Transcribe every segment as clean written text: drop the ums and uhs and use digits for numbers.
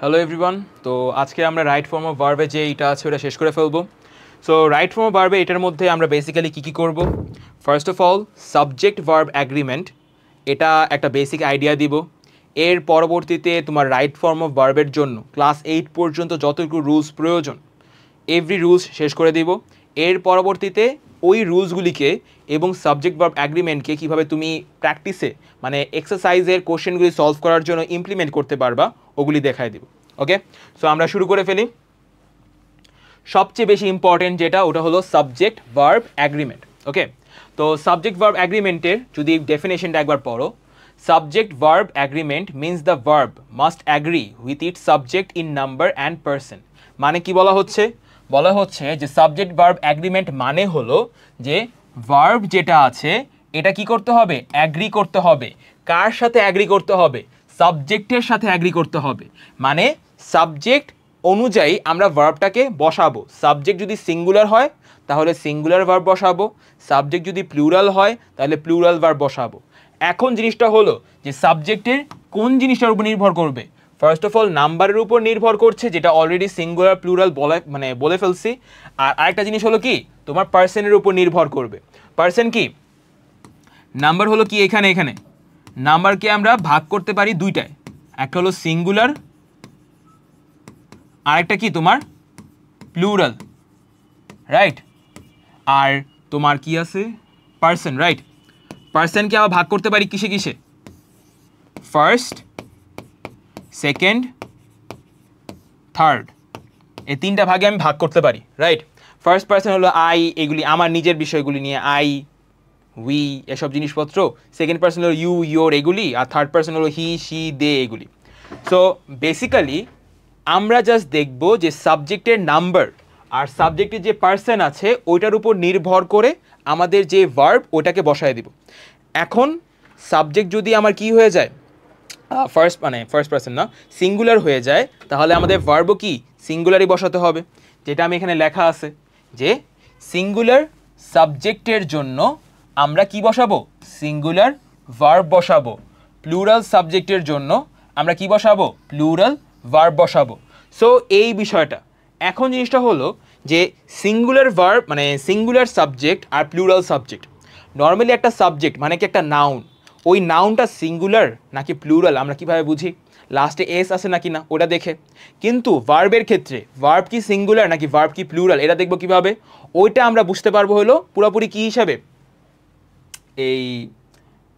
Hello everyone. তো আজকে আমরা রাইট ফর্ম অফ ভার্বে যে এটা আছে ওটা শেষ করে ফেলবো। সো রাইট ফর্ম অফ ভার্বে এটার মধ্যে আমরা বেসিক্যালি কী কী করবো, first of all subject verb agreement, এটা একটা বেসিক আইডিয়া দিব। এর পরবর্তীতে তোমার রাইট ফর্ম অফ ভার্বের জন্য ক্লাস 8 পর্যন্ত যতটুকু রুলস প্রয়োজন এভরি রুলস শেষ করে দিব। এর পরবর্তীতে ওই রুলসগুলিকে এবং সাবজেক্ট ভার্ব অ্যাগ্রিমেন্টকে কীভাবে তুমি প্র্যাকটিসে মানে এক্সারসাইজের কোশ্চেনগুলি সলভ করার জন্য ইমপ্লিমেন্ট করতে পারবা ওগুলি দেখায় দিব। ওকে, সো আমরা শুরু করে ফেলি। সবচেয়ে বেশি ইম্পর্টেন্ট যেটা ওটা হলো সাবজেক্ট ভার্ব অ্যাগ্রিমেন্ট। ওকে, তো সাবজেক্ট ভার্ব অ্যাগ্রিমেন্টের যদি ডেফিনেশনটা একবার পড়ো, subject verb agreement means the verb must agree with its subject in number and person. মানে কি বলা হচ্ছে যে সাবজেক্ট ভার্ব অ্যাগ্রিমেন্ট মানে হলো যে ভার্ব যেটা আছে এটা কি করতে হবে, অ্যাগ্রি করতে হবে। কার সাথে অ্যাগ্রি করতে হবে? সাবজেক্টের সাথে অ্যাগ্রি করতে হবে। মানে সাবজেক্ট অনুযায়ী আমরা ভার্বটাকে বসাবো। সাবজেক্ট যদি সিঙ্গুলার হয় তাহলে সিঙ্গুলার ভার্ব বসাবো, সাবজেক্ট যদি প্লুরাল হয় তাহলে প্লুরাল ভার্ব বসাবো। এখন জিনিসটা হলো যে সাবজেক্টের কোন জিনিসটার উপর নির্ভর করবে? ফার্স্ট অফ অল নাম্বারের উপর নির্ভর করছে, যেটা অলরেডি সিঙ্গুলার প্লুরাল বলে ফেলছি। আর আরেকটা জিনিস হলো কি, তোমার পার্সনের উপর নির্ভর করবে। পার্সন কি, নাম্বার হলো কি, এখানে নাম্বারকে আমরা ভাগ করতে পারি দুইটায়, একটা হলো সিঙ্গুলার আরেকটা কি তোমার প্লুরাল, রাইট? আর তোমার কি আছে, পার্সন, রাইট? পার্সনকে আবার ভাগ করতে পারি কিসে কিসে? ফার্স্ট, সেকেন্ড, থার্ড, এই তিনটা ভাগে আমি ভাগ করতে পারি, রাইট? ফার্স্ট পার্সন হলো আই, এগুলি আমার নিজের বিষয়গুলি নিয়ে, আই, উই, এসব জিনিসপত্র। সেকেন্ড পার্সন হলো ইউ, ইয়োর, এগুলি। আর থার্ড পার্সন হলো হি, শি, দে, এগুলি। সো বেসিক্যালি আমরা জাস্ট দেখব যে সাবজেক্টের নাম্বার আর সাবজেক্টের যে পার্সন আছে ওইটার উপর নির্ভর করে আমাদের যে ভার্ব ওটাকে বসায় দিব। এখন সাবজেক্ট যদি আমার কি হয়ে যায়, ফার্স্ট পার্সন না, সিঙ্গুলার হয়ে যায়, তাহলে আমাদের ভার্বও কি সিঙ্গুলারই বসাতে হবে। যেটা আমি এখানে লেখা আছে যে সিঙ্গুলার সাবজেক্টের জন্য আমরা কি বসাবো, সিঙ্গুলার ভার্ব বসাবো। প্লুরাল সাবজেক্টের জন্য আমরা কি বসাবো, প্লুরাল ভার্ব বসাবো। সো এই বিষয়টা, এখন জিনিসটা হলো যে সিঙ্গুলার ভার্ব মানে সিঙ্গুলার সাবজেক্ট আর প্লুরাল সাবজেক্ট। নর্মালি একটা সাবজেক্ট মানে কি একটা নাউন, ওই নাউনটা সিঙ্গুলার নাকি প্লুরাল আমরা কিভাবে বুঝি? লাস্টে এস আছে নাকি না ওটা দেখে। কিন্তু ভার্বের ক্ষেত্রে ভার্ব কি সিঙ্গুলার নাকি ভার্ব কি প্লুরাল এটা দেখবো কিভাবে? ওইটা আমরা বুঝতে পারবো হলো পুরোপুরি কি হিসাবে, এই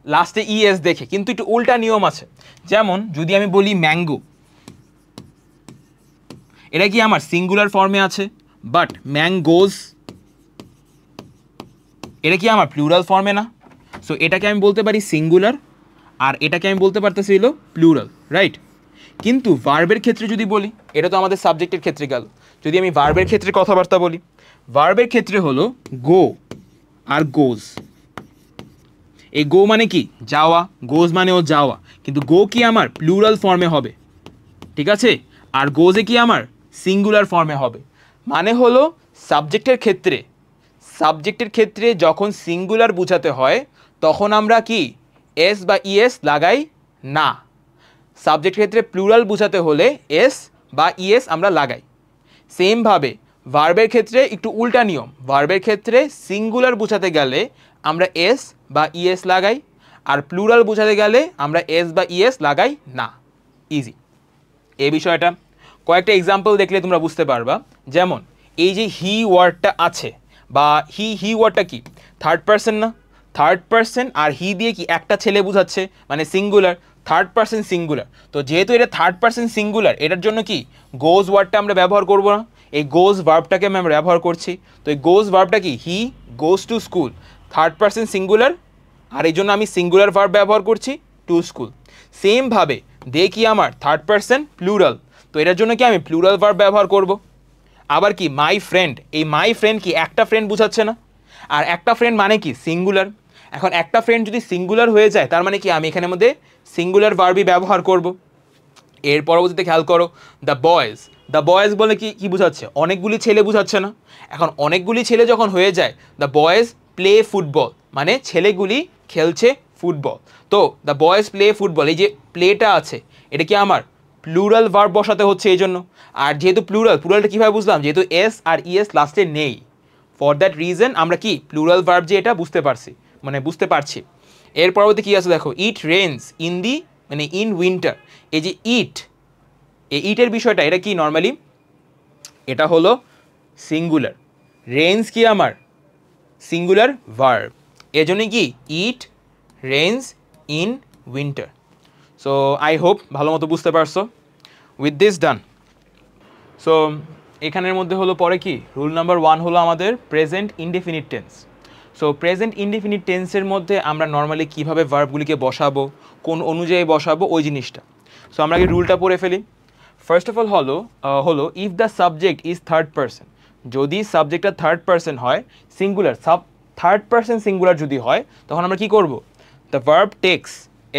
লাস্টে ইএস দেখে। কিন্তু একটু উল্টা নিয়ম আছে। যেমন যদি আমি বলি ম্যাঙ্গো, এটা কি আমার সিঙ্গুলার ফর্মে আছে, বাট ম্যাঙ্গোজ এটা কি আমার প্লুরাল ফর্মে না। সো এটাকে আমি বলতে পারি সিঙ্গুলার আর এটাকে আমি বলতে পারতেছি হলো প্লুরাল, রাইট? কিন্তু ভার্বের ক্ষেত্রে যদি বলি, এটা তো আমাদের সাবজেক্টের ক্ষেত্রে গেল। যদি আমি ভার্বের ক্ষেত্রে কথাবার্তা বলি, ভার্বের ক্ষেত্রে হলো গো আর গোজ। এই গো মানে কি যাওয়া, গোজ মানেও যাওয়া, কিন্তু গো কি আমার প্লুরাল ফর্মে হবে, ঠিক আছে? আর গোজে কি আমার সিঙ্গুলার ফর্মে হবে। মানে হলো সাবজেক্টের ক্ষেত্রে যখন সিঙ্গুলার বোঝাতে হয় তখন আমরা কি এস বা ইএস লাগাই না। সাবজেক্টের ক্ষেত্রে প্লুরাল বোঝাতে হলে এস বা ইএস আমরা লাগাই। সেমভাবে ভার্বের ক্ষেত্রে একটু উল্টা নিয়ম। ভার্বের ক্ষেত্রে সিঙ্গুলার বোঝাতে গেলে আমরা এস বা ইএস লাগাই, আর প্লুরাল বোঝাতে গেলে আমরা এস বা ইএস লাগাই না। ইজি এই বিষয়টা। কয়েকটা এক্সাম্পল দেখলে তোমরা বুঝতে পারবা। যেমন এই যে হি ওয়ার্ডটা আছে, বা হি ওয়ার্ডটা কি থার্ড পার্সন না? থার্ড পার্সন আর হি দিয়ে কি একটা ছেলে বোঝাচ্ছে, মানে সিঙ্গুলার, থার্ড পার্সন সিঙ্গুলার। তো যেহেতু এটা থার্ড পার্সন সিঙ্গুলার, এটার জন্য কি গোজ ওয়ার্ডটা আমরা ব্যবহার করব না, এই গোজ ভার্বটাকে আমরা ব্যবহার করছি। তো এই গোজ ভার্বটা কি, he goes to school, third person singular, আর এই জন্য আমি সিঙ্গুলার ভার্ব ব্যবহার করছি টু স্কুল। সেমভাবে দে কি আমার থার্ড পার্সন প্লুরাল, তো এটার জন্য কি আমি প্লুরাল ভার্ব ব্যবহার করব। আবার কি মাই ফ্রেন্ড, এই মাই ফ্রেন্ড কি একটা ফ্রেন্ড বোঝাচ্ছে না, আর একটা ফ্রেন্ড মানে কি সিঙ্গুলার। এখন একটা ফ্রেন্ড যদি সিঙ্গুলার হয়ে যায় তার মানে কি আমি এখানের মধ্যে সিঙ্গুলার ভার্বই ব্যবহার করব। এর পরবর্তীতে খেয়াল করো দ্য বয়েজ বলে কি বোঝাচ্ছে, অনেকগুলি ছেলে বোঝাচ্ছে না। এখন অনেকগুলি ছেলে যখন হয়ে যায়, দ্য বয়েজ প্লে ফুটবল, মানে ছেলেগুলি খেলছে ফুটবল। তো দ্য বয়েজ প্লে ফুটবল, এই যে প্লেটা আছে এটা কি আমার প্লুরাল ভার্ব বসাতে হচ্ছে এই জন্য। আর যেহেতু প্লুরালটা কীভাবে বুঝলাম, যেহেতু এস আর ইএস লাস্টে নেই, ফর দ্যাট রিজন আমরা কি প্লুরাল ভার্ব যে এটা বুঝতে পারছি। এর পরবর্তী কী আছে দেখো, ইট রেইনস ইন দি মানে ইন উইন্টার। এই যে ইটের বিষয়টা এটা কি নর্মালি এটা হলো সিঙ্গুলার, রেইনস কি আমার সিঙ্গুলার ভার্ব, এজন্যই কি it rains in winter. So I hope ভালো মতো বুঝতে পারছো। With this done. সো এখানের মধ্যে হলো পরে কি রুল নাম্বার 1 হলো আমাদের present indefinite tense. So present indefinite টেন্সের মধ্যে আমরা নর্মালি কীভাবে ভার্বগুলিকে বসাবো, কোন অনুযায়ী বসাবো ওই জিনিসটা। সো আমরা আগে রুলটা পড়ে ফেলি। ফার্স্ট অফ অল হলো if the subject is third person, যদি সাবজেক্টটা থার্ড পারসন হয়, সিঙ্গুলার থার্ড পারসন সিঙ্গুলার যদি হয়, তখন আমরা কি করব, the verb takes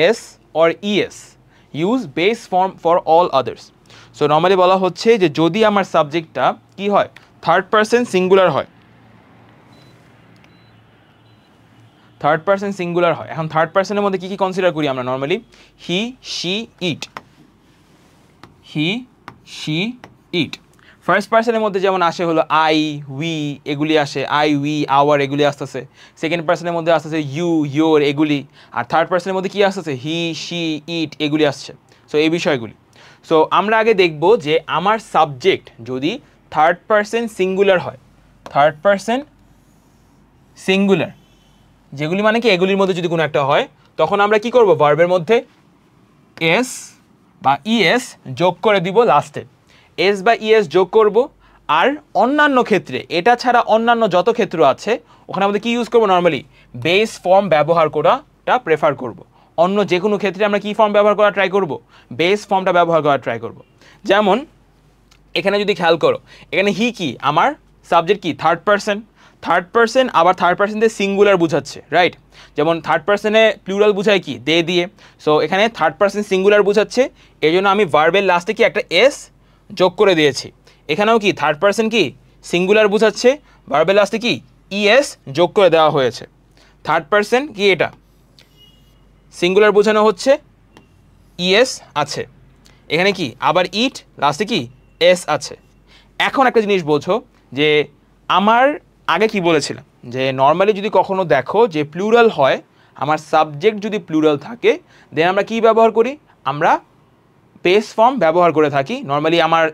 S or ES, use base form for all others. So normally বলা হচ্ছে যে যদি আমার সাবজেক্টটা কি হয়, থার্ড পারসন সিঙ্গুলার হয়, এখন থার্ড পারসনের মধ্যে কী কনসিডার করি আমরা normally, he she it. First পার্সনের মধ্যে যেমন আসে হলো আই উই এগুলি আসে, আই উই আওয়ার এগুলি আসতেছে। সেকেন্ড পার্সনের মধ্যে আসতেছে ইউ ইয়োর এগুলি। আর থার্ড পার্সনের মধ্যে কী আসতেছে, হি শি ইট এগুলি আসছে। সো এই বিষয়গুলি। সো আমরা আগে দেখব যে আমার সাবজেক্ট যদি থার্ড পার্সন সিঙ্গুলার হয়, থার্ড পার্সন সিঙ্গুলার যেগুলি মানে কি এগুলির মধ্যে যদি কোনো একটা হয়, তখন আমরা কি করব, ভার্বের মধ্যে এস বা ইএস যোগ করে দিব লাস্টে, এস বা ইএস যোগ করব। আর অন্যান্য ক্ষেত্রে, এটা ছাড়া অন্যান্য যত ক্ষেত্র আছে ওখানে আমাদের কি ইউজ করব, নর্মালি বেস ফর্ম ব্যবহার করাটা প্রেফার করব। অন্য যে কোনো ক্ষেত্রে আমরা কি ফর্ম ব্যবহার করা ট্রাই করব, বেস ফর্মটা ব্যবহার করা ট্রাই করব। যেমন এখানে যদি খেয়াল করো, এখানে হি কি আমার সাবজেক্ট কি থার্ড পারসন, আবার থার্ড পারসনদের সিঙ্গুলার বুঝাচ্ছে, রাইট। যেমন থার্ড পারসনে প্লুরাল বুঝায় কি দে দিয়ে। সো এখানে থার্ড পারসন সিঙ্গুলার বুঝাচ্ছে, এই জন্য আমি ভার্বের লাস্টে কি একটা এস যোগ করে দিয়েছি। এখানেও কি থার্ড পারসন কি সিঙ্গুলার বুঝাচ্ছে, ভার্বের লাস্টে কি ইএস যোগ করে দেওয়া হয়েছে। থার্ড পারসন কি এটা সিঙ্গুলার বোঝানো হচ্ছে, ইএস আছে। এখানে কি আবার ইট লাস্টে কি এস আছে। এখন একটা জিনিস বোঝো যে আমার আগে কি বলেছিলাম, যে নর্মালি যদি কখনো দেখো যে প্লুরাল হয়, আমার সাবজেক্ট যদি প্লুরাল থাকে, দেন আমরা কি ব্যবহার করি, আমরা বেস ফর্ম ব্যবহার করে থাকি। নর্মালি আমার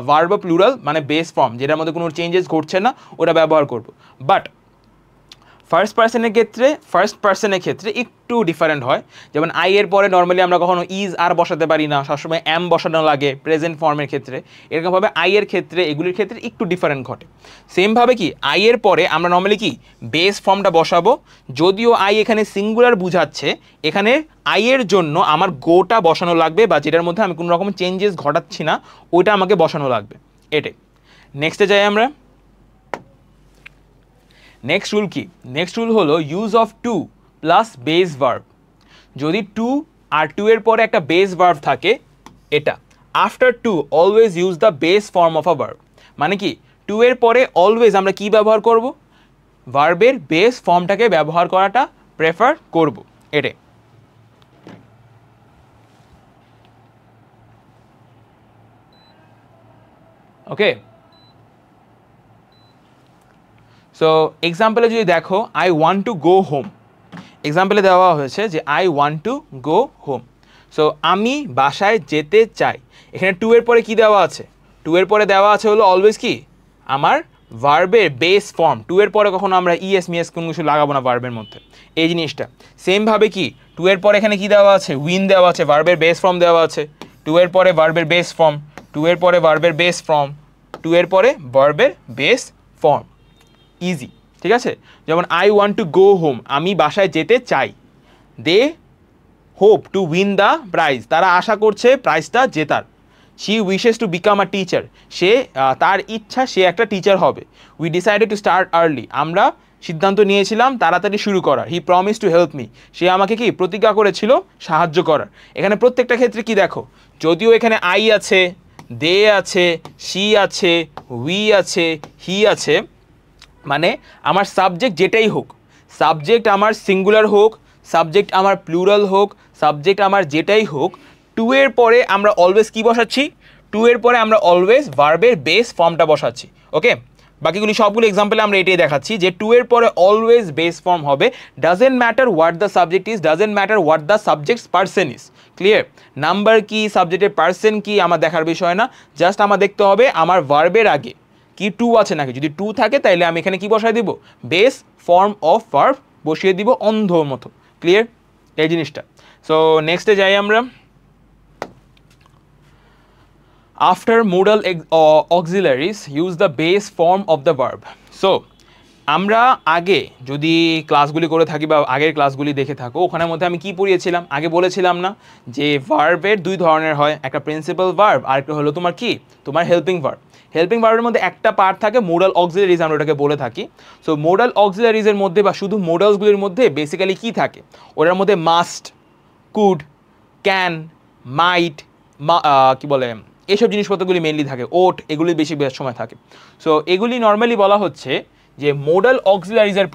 ভার্ব প্লুরাল মানে বেস ফর্ম, যেটার মধ্যে কোনো চেঞ্জেস ঘটছে না, ওটা ব্যবহার করব। বাট ফার্স্ট পার্সনের ক্ষেত্রে একটু ডিফারেন্ট হয়। যেমন আই এর পরে নর্মালি আমরা কখনো ইজ আর বসাতে পারি না, সবসময় এম বসানো লাগে প্রেজেন্ট ফর্মের ক্ষেত্রে। এরকমভাবে আই এর ক্ষেত্রে এগুলির ক্ষেত্রে একটু ডিফারেন্ট ঘটে। সেমভাবে কি আই এর পরে আমরা নর্মালি কি বেস ফর্মটা বসাবো। যদিও আই এখানে সিঙ্গুলার বুঝাচ্ছে, এখানে আই এর জন্য আমার গোটা বসানো লাগবে, বা যেটার মধ্যে আমি কোনো রকম চেঞ্জেস ঘটাচ্ছি না ওইটা আমাকে বসানো লাগবে। এটাই। নেক্সটে যাই আমরা। নেক্সট রুল কি, নেক্সট রুল হলো use of to plus base verb. যদি টু আর টু এর পরে একটা বেস ভার্ব থাকে, এটা after to always use the base form of a verb. মানে কি টু এর পরে অলওয়েজ আমরা কি ব্যবহার করব, ভার্বের বেস ফর্মটাকে ব্যবহার করাটা প্রেফার করব। এটাই। ওকে। সো এক্সাম্পলে যদি দেখো, I want to go home, এক্সাম্পলে দেওয়া হয়েছে যে I want to go home. So আমি বাসায় যেতে চাই। এখানে টু এর পরে কি দেওয়া আছে, টু এর পরে দেওয়া আছে হলো অলওয়েজ কি আমার ভার্বের বেস ফর্ম। টু এর পরে কখনো আমরা ইএস মিএস কোনো কিছু লাগাবো না ভার্বের মধ্যে, এই জিনিসটা। সেমভাবে কি টু এর পরে এখানে কি দেওয়া আছে, উইন দেওয়া আছে, ভার্বের বেস ফর্ম দেওয়া আছে। টু এর পরে ভার্বের বেস ফর্ম, টু এর পরে ভার্বের বেস ফর্ম, টু এর পরে ভার্বের বেস ফর্ম। ইজি, ঠিক আছে। যেমন I want to go home, আমি বাসায় যেতে চাই। They hope to win the prize, তারা আশা করছে প্রাইজটা জেতার। She wishes to become a teacher, সে তার ইচ্ছা সে একটা টিচার হবে। We decided to start early, আমরা সিদ্ধান্ত নিয়েছিলাম তাড়াতাড়ি শুরু করার। He promise to help me, সে আমাকে কি প্রতিজ্ঞা করেছিল সাহায্য করার। এখানে প্রত্যেকটা ক্ষেত্রে কি দেখো, যদিও এখানে আই আছে, দে আছে, শি আছে, উই আছে, হি আছে, মানে আমার সাবজেক্ট যেটাই হোক, সাবজেক্ট আমার সিঙ্গুলার হোক, সাবজেক্ট আমার প্লুরাল হোক, সাবজেক্ট আমার যেটাই হোক, টু এর পরে আমরা অলওয়েজ কি বসাচ্ছি, টু এর পরে আমরা অলওয়েজ ভার্বের বেস ফর্মটা বসাচ্ছি। ওকে, বাকিগুলি সবগুলো এক্সাম্পলে আমরা এটাই দেখাচ্ছি যে টু এর পরে অলওয়েজ বেস ফর্ম হবে, doesn't matter what the subject is, doesn't matter what the subjects person is. Clear? Number কি, সাবজেক্টের পার্সন কি আমার দেখার বিষয় না, জাস্ট আমার দেখতে হবে আমার ভার্বের আগে কি টু আছে নাকি। যদি টু থাকে তাহলে আমি এখানে কি বসাই দিব, বেস ফর্ম অফ ভার্ব বসিয়ে দিব অন্ধর মতো। ক্লিয়ার এই জিনিসটা? সো নেক্সটে যাই আমরা। After modal auxiliaries use the base form of the verb. So আমরা আগে যদি ক্লাসগুলি করে থাকি বা আগের ক্লাসগুলি দেখে থাকো, ওখানের মধ্যে আমি কি পড়িয়েছিলাম, আগে বলেছিলাম না যে ভার্বের দুই ধরনের হয়, একটা প্রিন্সিপাল ভার্ব আর একটা হলো তোমার কি, তোমার হেল্পিং ভার্ব। হেল্পিং ভার্বের মধ্যে একটা পার্ট থাকে মোডাল অক্সিলারিজ, আমরা ওটাকে বলে থাকি। সো মোডাল অক্সিলারিজের মধ্যে বা শুধু মোডালসগুলির মধ্যে বেসিক্যালি কি থাকে, ওটার মধ্যে মাস্ট, কুড, ক্যান, মাইট, কি বলে এইসব জিনিসপত্রগুলি মেনলি থাকে, ওট, এগুলি বেশি সময় থাকে। সো এগুলি নর্মালি বলা হচ্ছে যে মোডাল অক্সিলারিজের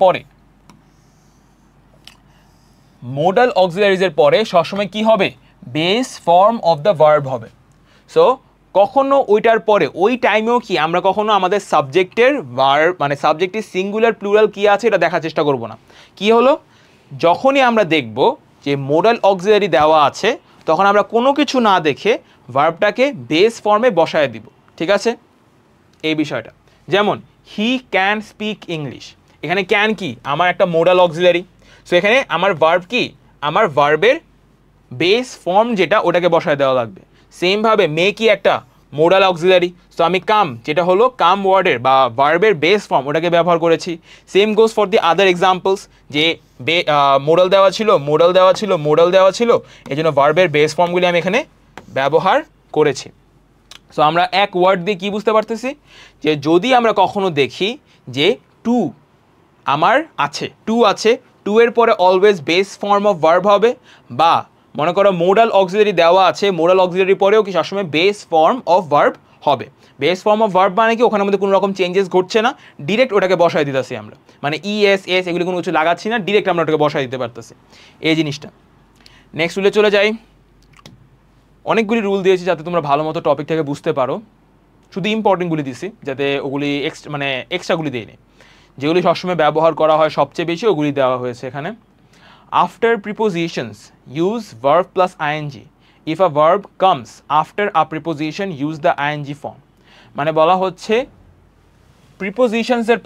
পরে সবসময় কি হবে, base form of the verb হবে। সো কখনো ওইটার পরে ওই টাইমেও কি আমরা কখনো আমাদের সাবজেক্টের ভার্ব মানে সাবজেক্টের সিঙ্গুলার প্লুরাল কি আছে এটা দেখার চেষ্টা করব না। কি হলো, যখনই আমরা দেখব যে মোডাল অক্সিলারি দেওয়া আছে তখন আমরা কোনো কিছু না দেখে ভার্বটাকে বেস ফর্মে বসায় দিব। ঠিক আছে, এই বিষয়টা। যেমন হি ক্যান স্পিক ইংলিশ, এখানে ক্যান কি আমার একটা মোডাল অক্সিলারি। সো এখানে আমার ভার্ব কি, আমার ভার্বের বেস ফর্ম যেটা ওটাকে বসায় দেওয়া লাগবে। সেমভাবে মে কি একটা মোডাল অক্সিলারি, সো আমি কাম যেটা হলো কাম ওয়ার্ডের বা ভার্বের বেস ফর্ম ওটাকে ব্যবহার করেছি। Same goes for the other examples, যে মোডাল দেওয়া ছিল এই জন্য ভার্বের বেস ফর্মগুলি আমি এখানে ব্যবহার করেছি। সো আমরা এক ওয়ার্ড দিয়ে কি বুঝতে পারতেছি, যে যদি আমরা কখনো দেখি যে টু আমার আছে, টু এর পরে always base form of verb হবে, বা মনে করো মোডাল অক্সিলারি দেওয়া আছে, মোডাল অক্সিলারি পরেও কি সবসময় বেস ফর্ম অফ ভার্ব হবে। বেস ফর্ম অফ ভার্ব মানে কি ওখানের মধ্যে কোনো রকম চেঞ্জেস ঘটছে না, ডিরেক্ট ওটাকে বসায় দিতেছি আমরা, মানে এস এগুলি কোনো কিছু লাগাচ্ছি না, ডিরেক্ট আমরা ওটাকে বসায় দিতে পারতেছি এই জিনিসটা। নেক্সট রুলে চলে যাই। অনেকগুলি রুল দিয়েছি যাতে তোমরা ভালো মতো টপিকটাকে বুঝতে পারো, শুধু ইম্পর্টেন্টগুলি দিছি যাতে ওগুলি এক্সট্রাগুলি দিইনি, যেগুলি সবসময় ব্যবহার করা হয় সবচেয়ে বেশি ওগুলি দেওয়া হয়েছে এখানে। After prepositions use verb plus ING, if a verb comes after a preposition use the ING form. মানে বলা হচ্ছে প্রিপোজিশনসের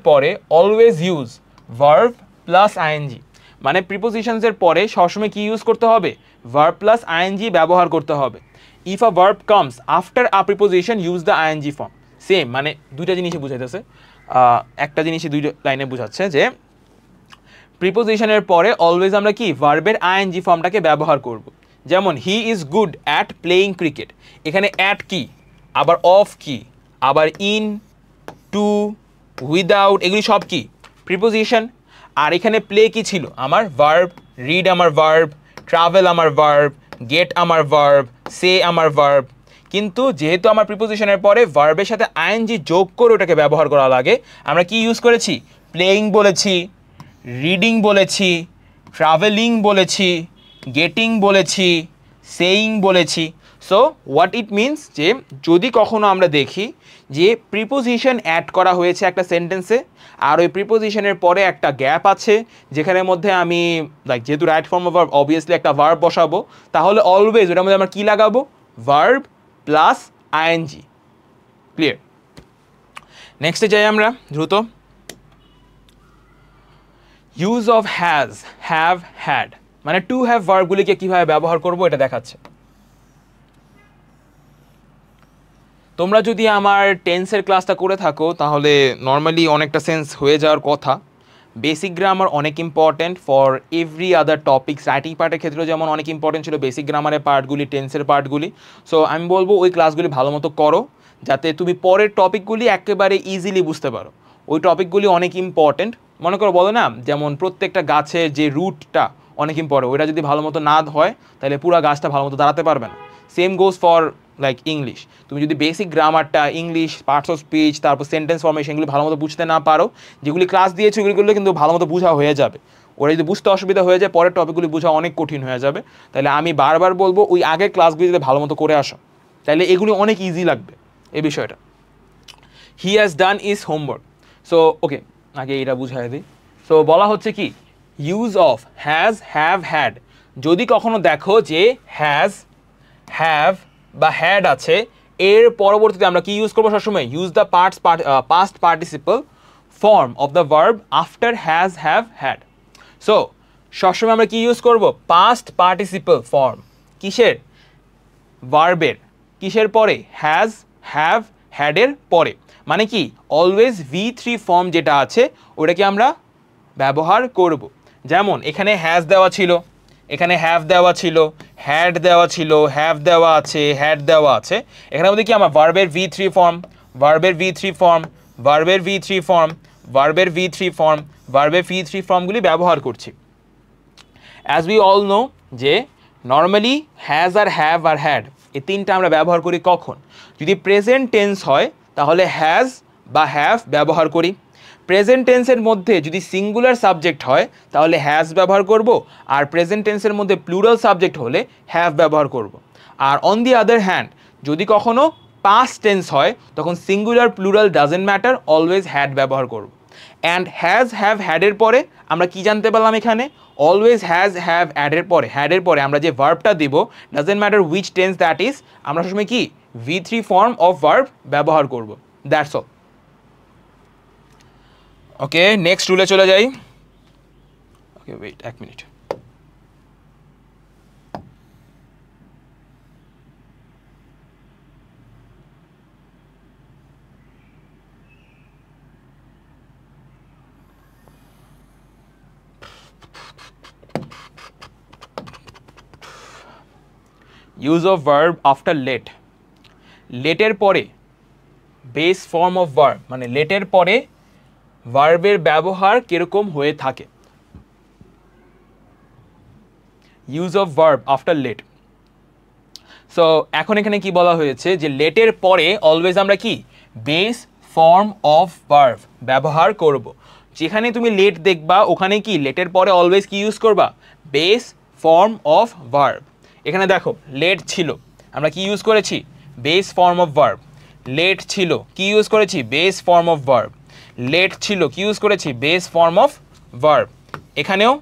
পরে always use verb plus ING, মানে প্রিপোজিশনসের পরে সবসময় কি ইউজ করতে হবে, ভার্ব প্লাস আইএনজি ব্যবহার করতে হবে। If a verb comes after a preposition use the ING form. Same মানে দুইটা জিনিসই বুঝাইতেছে, একটা জিনিসই দুইটা লাইনে বোঝাচ্ছে যে প্রিপোজিশনের পরে অলওয়েজ আমরা কি ভার্বের আইএনজি ফর্মটাকে ব্যবহার করব। যেমন he is good at playing cricket, এখানে অ্যাট কি, আবার অফ কি, আবার ইন, টু, উইদাউট, এগুলি সব কি প্রিপোজিশন। আর এখানে প্লে কি ছিল, আমার ভার্ব, রিড আমার ভার্ব, ট্রাভেল আমার ভার্ব, গেট আমার ভার্ব, সে আমার ভার্ব। কিন্তু যেহেতু আমার প্রিপোজিশনের পরে ভার্বের সাথে আইএনজি যোগ করে ওটাকে ব্যবহার করা লাগে, আমরা কি ইউজ করেছি, প্লেয়িং বলেছি, রিডিং বলেছি, ট্রাভেলিং বলেছি, গেটিং বলেছি, সেইং বলেছি। সো হোয়াট ইট মিনস, যে যদি কখনো আমরা দেখি যে প্রিপোজিশন অ্যাড করা হয়েছে একটা সেন্টেন্সে, আর ওই প্রিপোজিশনের পরে একটা গ্যাপ আছে যেখানের মধ্যে আমি যেহেতু right form of verb obviously একটা ভার্ব বসাবো, তাহলে অলওয়েজ ওটার মধ্যে আমরা কী লাগাবো, ভার্ব প্লাস আইএনজি। ক্লিয়ার? নেক্সটে যাই আমরা দ্রুত। Use of has, have, had, মানে টু হ্যাভ ভার্বগুলিকে কীভাবে ব্যবহার করবো এটা দেখাচ্ছে। তোমরা যদি আমার টেন্সের ক্লাসটা করে থাকো তাহলে নর্মালি অনেকটা সেন্স হয়ে যাওয়ার কথা। বেসিক গ্রামার অনেক important for every other topics, writing পার্টের ক্ষেত্রেও যেমন অনেক ইম্পর্টেন্ট ছিল বেসিক গ্রামারের পার্টগুলি, টেন্সের পার্টগুলি। সো আমি বলবো ওই ক্লাসগুলি ভালো মতো করো যাতে তুমি পরের টপিকগুলি একেবারে ইজিলি বুঝতে পারো। ওই টপিকগুলি অনেক ইম্পর্টেন্ট। মনে করো বলো না, যেমন প্রত্যেকটা গাছের যে রুটটা অনেক ইম্পর্টেন্ট, ওইটা যদি ভালো মতো না হয় তাহলে পুরো গাছটা ভালো মতো দাঁড়াতে পারবে না। Same goes for like English, তুমি যদি বেসিক গ্রামারটা, ইংলিশ, পার্টস অফ স্পিচ, তারপর সেন্টেন্স ফর্মেশন এগুলি ভালো মতো বুঝতে না পারো, যেগুলি ক্লাস দিয়েছো ওইগুলো কিন্তু ভালো মতো বোঝা হয়ে যাবে। ওরা যদি বুঝতে অসুবিধা হয়ে যায় পরের টপিকগুলি বোঝা অনেক কঠিন হয়ে যাবে। তাহলে আমি বারবার বলবো ওই আগের ক্লাসগুলি যদি ভালো মতো করে আসো তাহলে এগুলি অনেক ইজি লাগবে এই বিষয়টা। He has done is homework. So okay, আগে এটা বুঝাই দিই। সো বলা হচ্ছে কি use of has, have, had. যদি কখনো দেখো যে হ্যাজ, হ্যাভ বা হ্যাড আছে, এর পরবর্তীতে আমরা কি ইউজ করবো সবসময়? Use the past participle form of the verb after has, have, had. So সবসময় আমরা কি ইউজ করব? Past participle form. কিসের? ভার্বের। কিসের পরে? হ্যাজ, হ্যাভ, হ্যাডের পরে। মানে কি অলওয়েজ V3 ফর্ম যেটা আছে ওটাকে আমরা ব্যবহার করব। যেমন এখানে হ্যাজ দেওয়া ছিল, এখানে হ্যাভ দেওয়া ছিল, হ্যাড দেওয়া ছিল, হ্যাভ দেওয়া আছে, হ্যাড দেওয়া আছে। এখানে মধ্যে কি আমার ভার্বের V3 ফর্ম, ভার্বের V3 ফর্ম, ভার্বের V3 ফর্ম, ভার্বের V3 ফর্ম, ভার্বের V3 ফর্মগুলি ব্যবহার করছি। অ্যাজ উই অল নো যে নর্মালি হ্যাজ আর হ্যাভ আর হ্যাড এই তিনটা আমরা ব্যবহার করি কখন? যদি প্রেজেন্ট টেন্স হয় তাহলে হ্যাজ বা হ্যাভ ব্যবহার করি। প্রেজেন্ট টেন্সের মধ্যে যদি সিঙ্গুলার সাবজেক্ট হয় তাহলে হ্যাজ ব্যবহার করব, আর প্রেজেন্ট টেন্সের মধ্যে প্লুরাল সাবজেক্ট হলে হ্যাভ ব্যবহার করব। আর অন দি আদার হ্যান্ড যদি কখনো পাস্ট টেন্স হয় তখন singular plural doesn't matter, always had ব্যবহার করব। অ্যান্ড হ্যাজ, হ্যাভ, হ্যাডের পরে আমরা কি জানতে পারলাম এখানে? অলওয়েজ হ্যাজ, হ্যাভ, হ্যাডের পরে আমরা যে ভার্বটা দিব doesn't matter which tense that is, আমরা সবসময় কি V3 ফর্ম অফ ভার্ব ব্যবহার করব। That's all. ওকে, নেক্সট রুলে চলে যাই। ওকে ওয়েট এক minute. Use of verb after let. লেটের পরে বেস ফর্ম অফ ভার্ব, মানে লেটের পরে ভার্বের ব্যবহার কিরকম হয়ে থাকে। Use of verb after let. So এখন এখানে কি বলা হয়েছে যে লেটের পরে অলওয়েজ আমরা কি বেস ফর্ম অফ ভার্ব ব্যবহার করব। যেখানে তুমি লেট দেখবা ওখানে কি লেটের পরে অলওয়েজ কি ইউজ করবা? Base form of verb. এখানে দেখো লেট ছিল, আমরা কি ইউজ করেছি? Base form of verb. Let ছিল, কি ইউজ করেছি? Base form of verb. Let ছিল, কি ইউজ করেছি? Base form of verb. এখানেও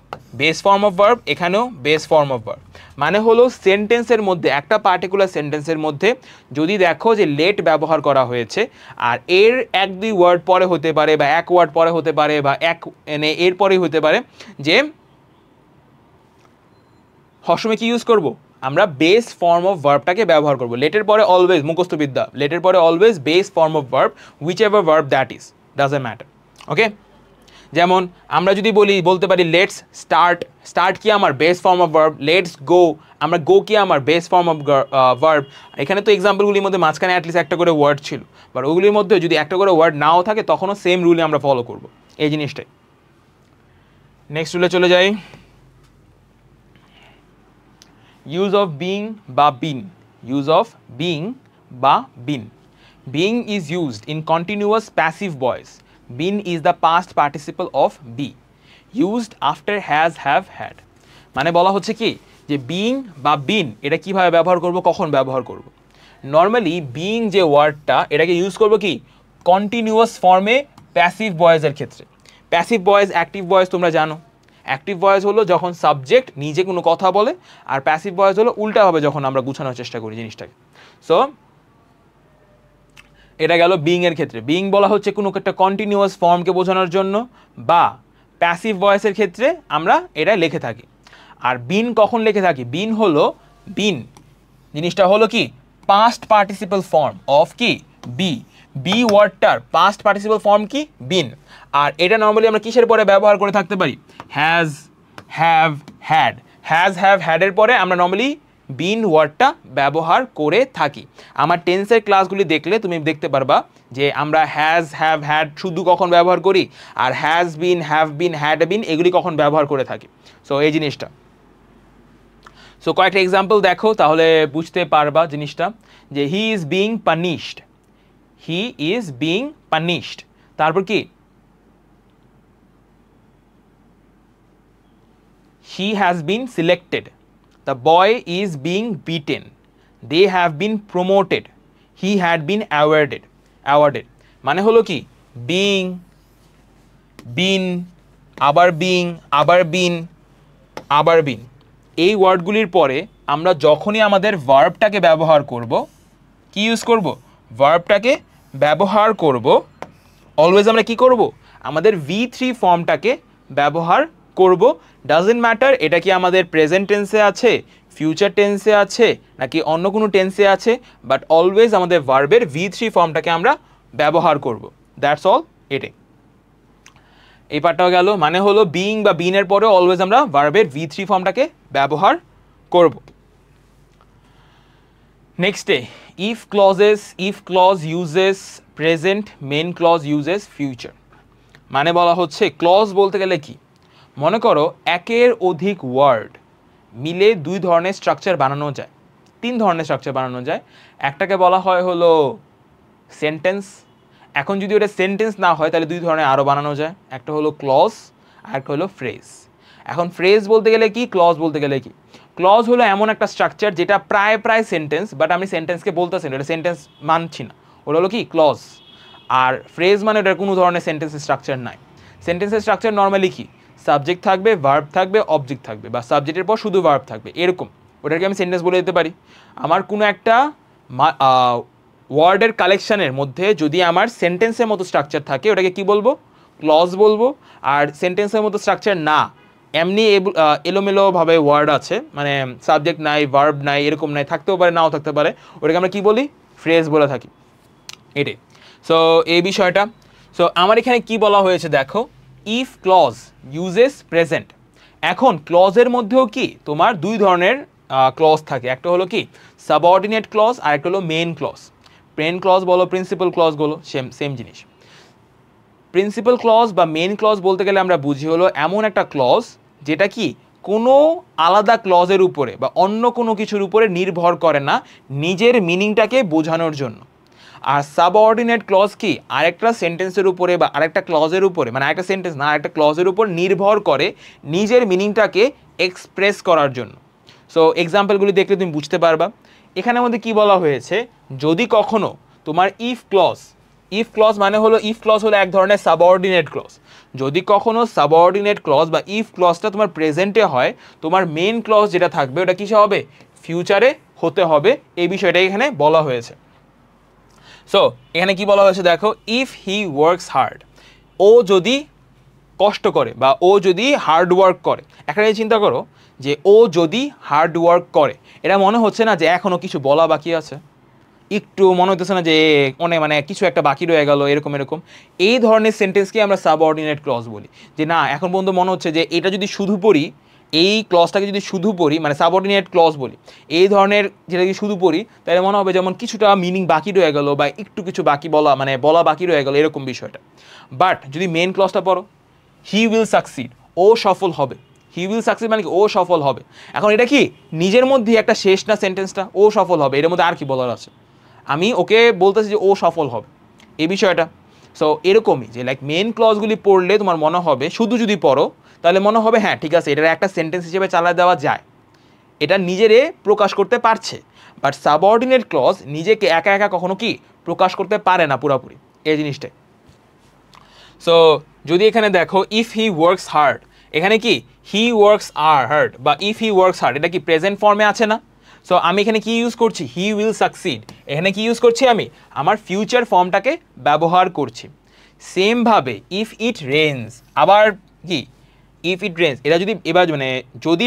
বেস ফর্ম অফ ভার্ব, এখানেও বেস ফর্ম অফ ভার্ব। মানে হলো সেন্টেন্সের মধ্যে, একটা পার্টিকুলার সেন্টেন্সের মধ্যে যদি দেখো যে লেট ব্যবহার করা হয়েছে আর এর এক দুই ওয়ার্ড পরে হতে পারে বা এক ওয়ার্ড পরে হতে পারে বা এর পরেই হতে পারে যে সবসময় কি ইউজ করব? আমরা বেস ফর্ম অফ ভার্বটাকে ব্যবহার করব। লেটের পরে অলওয়েজ, মুখস্থবিদ্যা, লেটের পরে always base form of verb whichever verb that is, doesn't matter. Okay, যেমন আমরা যদি বলতে পারি লেটস স্টার্ট, স্টার্ট কি আমার base form of verb. Let's go, আমরা গো কি আমার বেস ফর্ম অফ ভার্ব। এখানে তো এক্সাম্পলগুলির মধ্যে মাঝখানে অ্যাটলিস্ট একটা করে ওয়ার্ড ছিল, বাট ওগুলির মধ্যে যদি একটা করে ওয়ার্ড নাও থাকে তখনও সেম রুলে আমরা ফলো করব, এই জিনিসটাই। নেক্সট রুলে চলে যাই। ইউজ অফ বিং বা বিন। ইউজ অফ বিং বা been. Being is used in continuous passive voice. Been is the past participle of be, used after has, have, had. মানে বলা হচ্ছে কি যে বিং বা বিন এটা কিভাবে ব্যবহার করব, কখন ব্যবহার করব। নর্মালি বিং যে ওয়ার্ডটা এটাকে ইউজ করব কি কন্টিনিউয়াস ফর্মে প্যাসিভ ভয়েসের ক্ষেত্রে। প্যাসিভ ভয়েস, অ্যাক্টিভ ভয়েস তোমরা জানো। অ্যাক্টিভ ভয়েস হলো যখন সাবজেক্ট নিজে কোনো কথা বলে, আর প্যাসিভ ভয়েস হলো উল্টাভাবে যখন আমরা গুছানোর চেষ্টা করি জিনিসটাকে। সো এটা গেল বিং এর ক্ষেত্রে। বিং বলা হচ্ছে কোনো একটা কন্টিনিউয়াস ফর্মকে বোঝানোর জন্য, বা প্যাসিভ ভয়েসের ক্ষেত্রে আমরা এটা লিখে থাকি। আর বিন কখন লিখে থাকি? বিন হলো বিন জিনিসটা হলো কি পাস্ট পার্টিসিপল ফর্ম অফ কি বি। বি ওয়ার্ডটার পাস্ট পার্টিসিপল ফর্ম কি বিন। আর এটা নর্মালি আমরা কিসের পরে ব্যবহার করে থাকতে পারি? হ্যাজ, হ্যাভ, হ্যাড। হ্যাজ, হ্যাভ, হ্যাডের পরে আমরা নর্মালি বিন ওয়ার্ডটা ব্যবহার করে থাকি। আমার টেন্সের ক্লাসগুলি দেখলে তুমি দেখতে পারবা যে আমরা হ্যাজ, হ্যাভ, হ্যাড শুধু কখন ব্যবহার করি, আর has been, have been, had been এগুলি কখন ব্যবহার করে থাকি। সো এই জিনিসটা, সো কয়েকটা এক্সাম্পল দেখো তাহলে বুঝতে পারবা জিনিসটা। যে he is being punished, he is being punished. তারপর কি he has been selected, the boy is being beaten, they have been promoted, he had been awarded. মানে হলো কি বিং, বিন, আবার বিং, আবার বিন, আবার বিন, এই ওয়ার্ডগুলির পরে আমরা যখনই আমাদের ভার্বটাকে ব্যবহার করব, কি ইউজ করব, ভার্বটাকে ব্যবহার করব, অলওয়েজ আমরা কি করব, আমাদের V3 ফর্মটাকে ব্যবহার করব। ডাজেন্ট ম্যাটার এটা কি আমাদের প্রেজেন্ট টেন্সে আছে, ফিউচার টেন্সে আছে, নাকি অন্য কোনো টেন্সে আছে, বাট অলওয়েজ আমাদের ভার্বের V3 ফর্মটাকে আমরা ব্যবহার করব। দ্যাটস অল, এটাই। এই পার্টটাও গেল। মানে হলো বিং বা বিনের পরে অলওয়েজ আমরা ভার্বের V3 ফর্মটাকে ব্যবহার করব। নেক্সটে if clause uses present, main clause uses future. মানে বলা হচ্ছে ক্লজ বলতে গেলে কি, মনে করো একের অধিক ওয়ার্ড মিলে দুই ধরনের স্ট্রাকচার বানানো যায়, তিন ধরনের স্ট্রাকচার বানানো যায়। একটাকে বলা হয় হলো সেন্টেন্স। এখন যদি ওটা সেন্টেন্স না হয় তাহলে দুই ধরনের আরও বানানো যায়, একটা হলো ক্লজ আর একটা হলো ফ্রেজ। এখন ফ্রেজ বলতে গেলে কি, ক্লজ বলতে গেলে কি, ক্লজ হলো এমন একটা স্ট্রাকচার যেটা প্রায় সেন্টেন্স, বাট আমি সেন্টেন্সকে বলতেছি না, এটা সেন্টেন্স মানছি না, ওটা হলো কি ক্লজ। আর ফ্রেজ মানে ওটার কোনো ধরনের সেন্টেন্সের স্ট্রাকচার নাই। সেন্টেন্সের স্ট্রাকচার নর্মালি কি, সাবজেক্ট থাকবে, ভার্ব থাকবে, অবজেক্ট থাকবে, বা সাবজেক্টের পর শুধু ভার্ব থাকবে, এরকম। ওটাকে আমি সেন্টেন্স বলে দিতে পারি। আমার কোনো একটা ওয়ার্ডের কালেকশানের মধ্যে যদি আমার সেন্টেন্সের মতো স্ট্রাকচার থাকে ওটাকে কি বলবো, ক্লজ বলবো। আর সেন্টেন্সের মতো স্ট্রাকচার না, এমনি এলোমেলোভাবে ওয়ার্ড আছে, মানে সাবজেক্ট নাই, ভার্ব নাই, এরকম নাই, থাকতেও পারে নাও থাকতে পারে, ওটাকে আমরা কি বলি, ফ্রেজ বলে থাকি, এটাই। সো এই বিষয়টা। সো আমার এখানে কি বলা হয়েছে দেখো, ইফ ক্লজ ইউজেস প্রেজেন্ট। এখন ক্লজের মধ্যেও কি তোমার দুই ধরনের ক্লজ থাকে, একটা হলো কি সাবঅর্ডিনেট ক্লজ আর একটা হলো মেন ক্লজ। মেন ক্লজ বলো, প্রিন্সিপাল ক্লজ বলো, সেম জিনিস। প্রিন্সিপাল ক্লজ বা মেন ক্লজ বলতে গেলে আমরা বুঝি হলো এমন একটা ক্লজ যেটা কি কোনো আলাদা ক্লজের উপরে বা অন্য কোনো কিছুর উপরে নির্ভর করে না নিজের মিনিংটাকে বোঝানোর জন্য। আর সাবঅর্ডিনেট ক্লজ কি আরেকটা সেন্টেন্সের উপরে বা আরেকটা ক্লজের উপরে, মানে আরেকটা সেন্টেন্স না আরেকটা ক্লজের উপর নির্ভর করে নিজের মিনিংটাকে এক্সপ্রেস করার জন্য। সো এক্সাম্পলগুলি দেখলে তুমি বুঝতে পারবা। এখানে আমাদের কি বলা হয়েছে, যদি কখনো তোমার ইফ ক্লজ মানে হলো, ইফ ক্লজ হলো এক ধরনের সাবঅর্ডিনেট ক্লজ। যদি কখনো সাবঅর্ডিনেট ক্লজ বা ইফ ক্লজটা তোমার প্রেজেন্টে হয়, তোমার মেন ক্লজ যেটা থাকবে ওটা কিসে হবে, ফিউচারে হতে হবে। এই বিষয়টা এখানে বলা হয়েছে। সো এখানে কি বলা হয়েছে দেখো, ইফ হি ওয়ার্কস হার্ড, ও যদি কষ্ট করে বা ও যদি হার্ড ওয়ার্ক করে। একটা চিন্তা করো যে ও যদি হার্ড ওয়ার্ক করে, এটা মনে হচ্ছে না যে এখনও কিছু বলা বাকি আছে, একটু মনে হতেছে না যে অনেক মানে কিছু একটা বাকি রয়ে গেল, এরকম। এই ধরনের সেন্টেন্সকে আমরা সাবঅর্ডিনেট ক্লজ বলি। যে না এখন পর্যন্ত মনে হচ্ছে যে এটা যদি শুধু পড়ি, এই ক্লজটাকে যদি শুধু পড়ি, মানে সাবঅর্ডিনেট ক্লজ বলি, এই ধরনের যেটা যদি শুধু পড়ি তাহলে মনে হবে যেমন কিছুটা মিনিং বাকি রয়ে গেল বা একটু কিছু বাকি বলা, মানে বলা বাকি রয়ে গেল, এরকম বিষয়টা। বাট যদি মেন ক্লজটা পড়ো, হি উইল সাকসিড, ও সফল হবে। হি উইল সাকসিড মানে কি, ও সফল হবে। এখন এটা কি নিজের মধ্যে একটা শেষ না সেন্টেন্সটা, ও সফল হবে, এর মধ্যে আর কি বলার আছে, আমি ওকে বলতেছি যে ও সফল হবে, এই বিষয়টা। সো এরকমই যে লাইক মেন ক্লজগুলি পড়লে তোমার মনে হবে, শুধু যদি পড়ো তাহলে মনে হবে হ্যাঁ ঠিক আছে এটার একটা সেন্টেন্স হিসেবে চালা দেওয়া যায়, এটা নিজেরে প্রকাশ করতে পারছে। বাট সাবঅর্ডিনেট ক্লজ নিজেকে একা একা কখনো কি প্রকাশ করতে পারে না পুরোপুরি, এই জিনিসটাই। সো যদি এখানে দেখো ইফ হি ওয়ার্কস হার্ড, এখানে কি হি ওয়ার্কস আর হার্ড বা ইফ হি ওয়ার্কস হার্ড, এটা কি প্রেজেন্ট ফর্মে আছে না? সো আমি এখানে কি ইউজ করছি, হি উইল সাকসিড। এখানে কি ইউজ করছি, আমি আমার ফিউচার ফর্মটাকে ব্যবহার করছি। সেমভাবে ইফ ইট রেইনস, আবার কি ইফ ইট রেইনস, এটা যদি এবার মানে যদি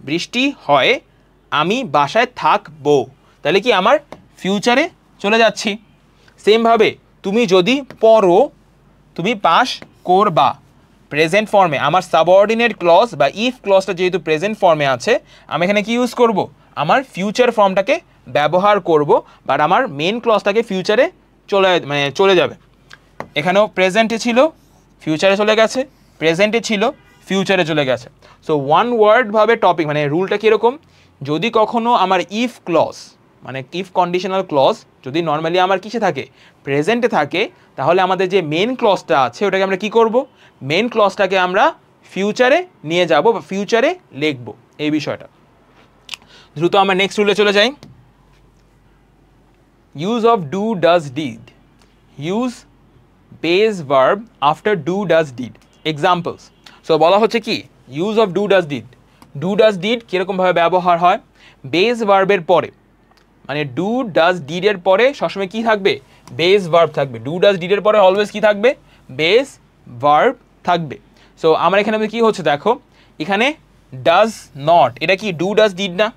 বৃষ্টি হয় আমি বাসায় থাকবো, তাহলে কি আমার ফিউচারে চলে যাচ্ছি। সেমভাবে তুমি যদি পড়ো তুমি পাস করবা, প্রেজেন্ট ফর্মে। আমার সাবঅর্ডিনেট ক্লজ বা ইফ ক্লজটা যেহেতু প্রেজেন্ট ফর্মে আছে, আমি এখানে কি ইউজ করব, আমার ফিউচার ফর্মটাকে ব্যবহার করব, বাট আমার মেন ক্লজটাকে ফিউচারে চলে যাবে। এখানেও প্রেজেন্টে ছিল ফিউচারে চলে গেছে, প্রেজেন্টে ছিল ফিউচারে চলে গেছে। সো ওয়ান ওয়ার্ডভাবে টপিক, মানে রুলটা কীরকম, যদি কখনো আমার ইফ ক্লজ মানে ইফ কন্ডিশনাল ক্লজ যদি নর্মালি আমার কিসে থাকে, প্রেজেন্টে থাকে, তাহলে আমাদের যে মেন ক্লজটা আছে ওটাকে আমরা কি করব, মেন ক্লজটাকে আমরা ফিউচারে নিয়ে যাব বা ফিউচারে লিখব, এই বিষয়টা। দ্রুত আমরা নেক্সট রুলে চলে যাই। Use of do does did, use base verb after do does did. Examples, so বলা হচ্ছে কি use of do does did, do does did কীরকমভাবে ব্যবহার হয়, বেস ভার্বের পরে, মানে ডু ডাজ ডিডের পরে সবসময় কী থাকবে, বেস ভার্ব থাকবে। ডু ডাজ ডিডের পরে অলওয়েজ কী থাকবে, বেস ভার্ব থাকবে। সো আমার এখানে কী হচ্ছে দেখো, এখানে ডাজ নট, এটা কি ডু ডাজ ডিড না,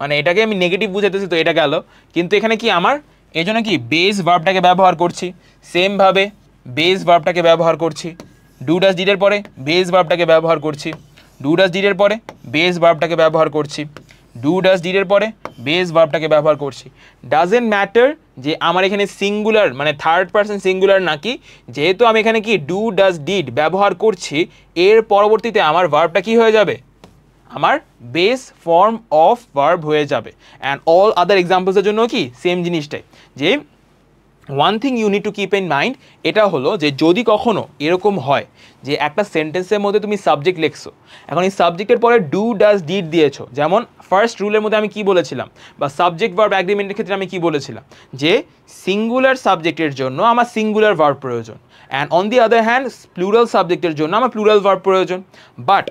মানে এটাকে আমি নেগেটিভ বুঝাতেছি, তো এটা গেল। কিন্তু এখানে কি আমার এই জন্য কি বেস ভার্বটাকে ব্যবহার করছি, সেমভাবে বেস ভার্বটাকে ব্যবহার করছি, ডু ডাজ ডিডের পরে বেস ভার্বটাকে ব্যবহার করছি, ডু ডাজ ডিডের পরে বেস ভার্বটাকে ব্যবহার করছি, ডু ডাজ ডিডের পরে বেস ভার্বটাকে ব্যবহার করছি। ডাজেন্ট ম্যাটার যে আমার এখানে সিঙ্গুলার মানে থার্ড পারসন সিঙ্গুলার নাকি, যেহেতু আমি এখানে কি ডু ডাজ ডিড ব্যবহার করছি, এর পরবর্তীতে আমার ভার্বটা কি হয়ে যাবে, আমার বেস ফর্ম অফ ভার্ব হয়ে যাবে। অ্যান্ড অল আদার এক্সাম্পলসের জন্য কি সেম জিনিসটাই, যে one thing you need to keep in mind, এটা হলো যে যদি কখনো এরকম হয় যে একটা সেন্টেন্সের মধ্যে তুমি সাবজেক্ট লিখছো, এখন এই সাবজেক্টের পরে ডু ডাজ ডিড দিয়েছো, যেমন ফার্স্ট রুলের মধ্যে আমি কি বলেছিলাম, বা সাবজেক্ট ভার্ব অ্যাগ্রিমেন্টের ক্ষেত্রে আমি কি বলেছিলাম, যে সিঙ্গুলার সাবজেক্টের জন্য আমার সিঙ্গুলার ভার্ব প্রয়োজন, and on the other hand plural সাবজেক্টের জন্য আমার প্লুরাল ভার্ব প্রয়োজন। বাট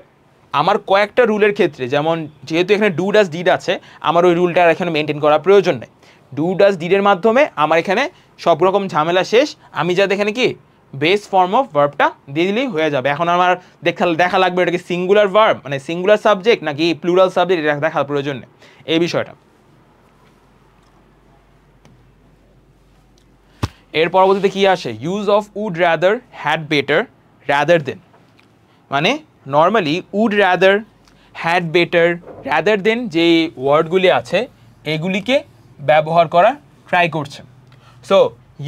আমার কয়েকটা রুলের ক্ষেত্রে, যেমন যেহেতু এখানে ডু ডাজ ডিড আছে, আমার ওই রুলটা এখানে মেনটেন করা প্রয়োজন নেই। ডু ডাজ ডিডের মাধ্যমে আমার এখানে সব রকম ঝামেলা শেষ, আমি যাতে এখানে কি বেস ফর্ম অফ ভার্বটা দিয়ে দিলেই হয়ে যাবে। এখন আমার দেখা লাগবে এটা কি সিঙ্গুলার ভার্ব মানে সিঙ্গুলার সাবজেক্ট নাকি প্লুরাল সাবজেক্ট, এটা দেখার প্রয়োজন নেই এই বিষয়টা। এর পরবর্তীতে কি আসে, use of would rather, had better, rather than. মানে normally would rather, had better, rather than যে ওয়ার্ডগুলি আছে এগুলিকে ব্যবহার করা ট্রাই করছে। So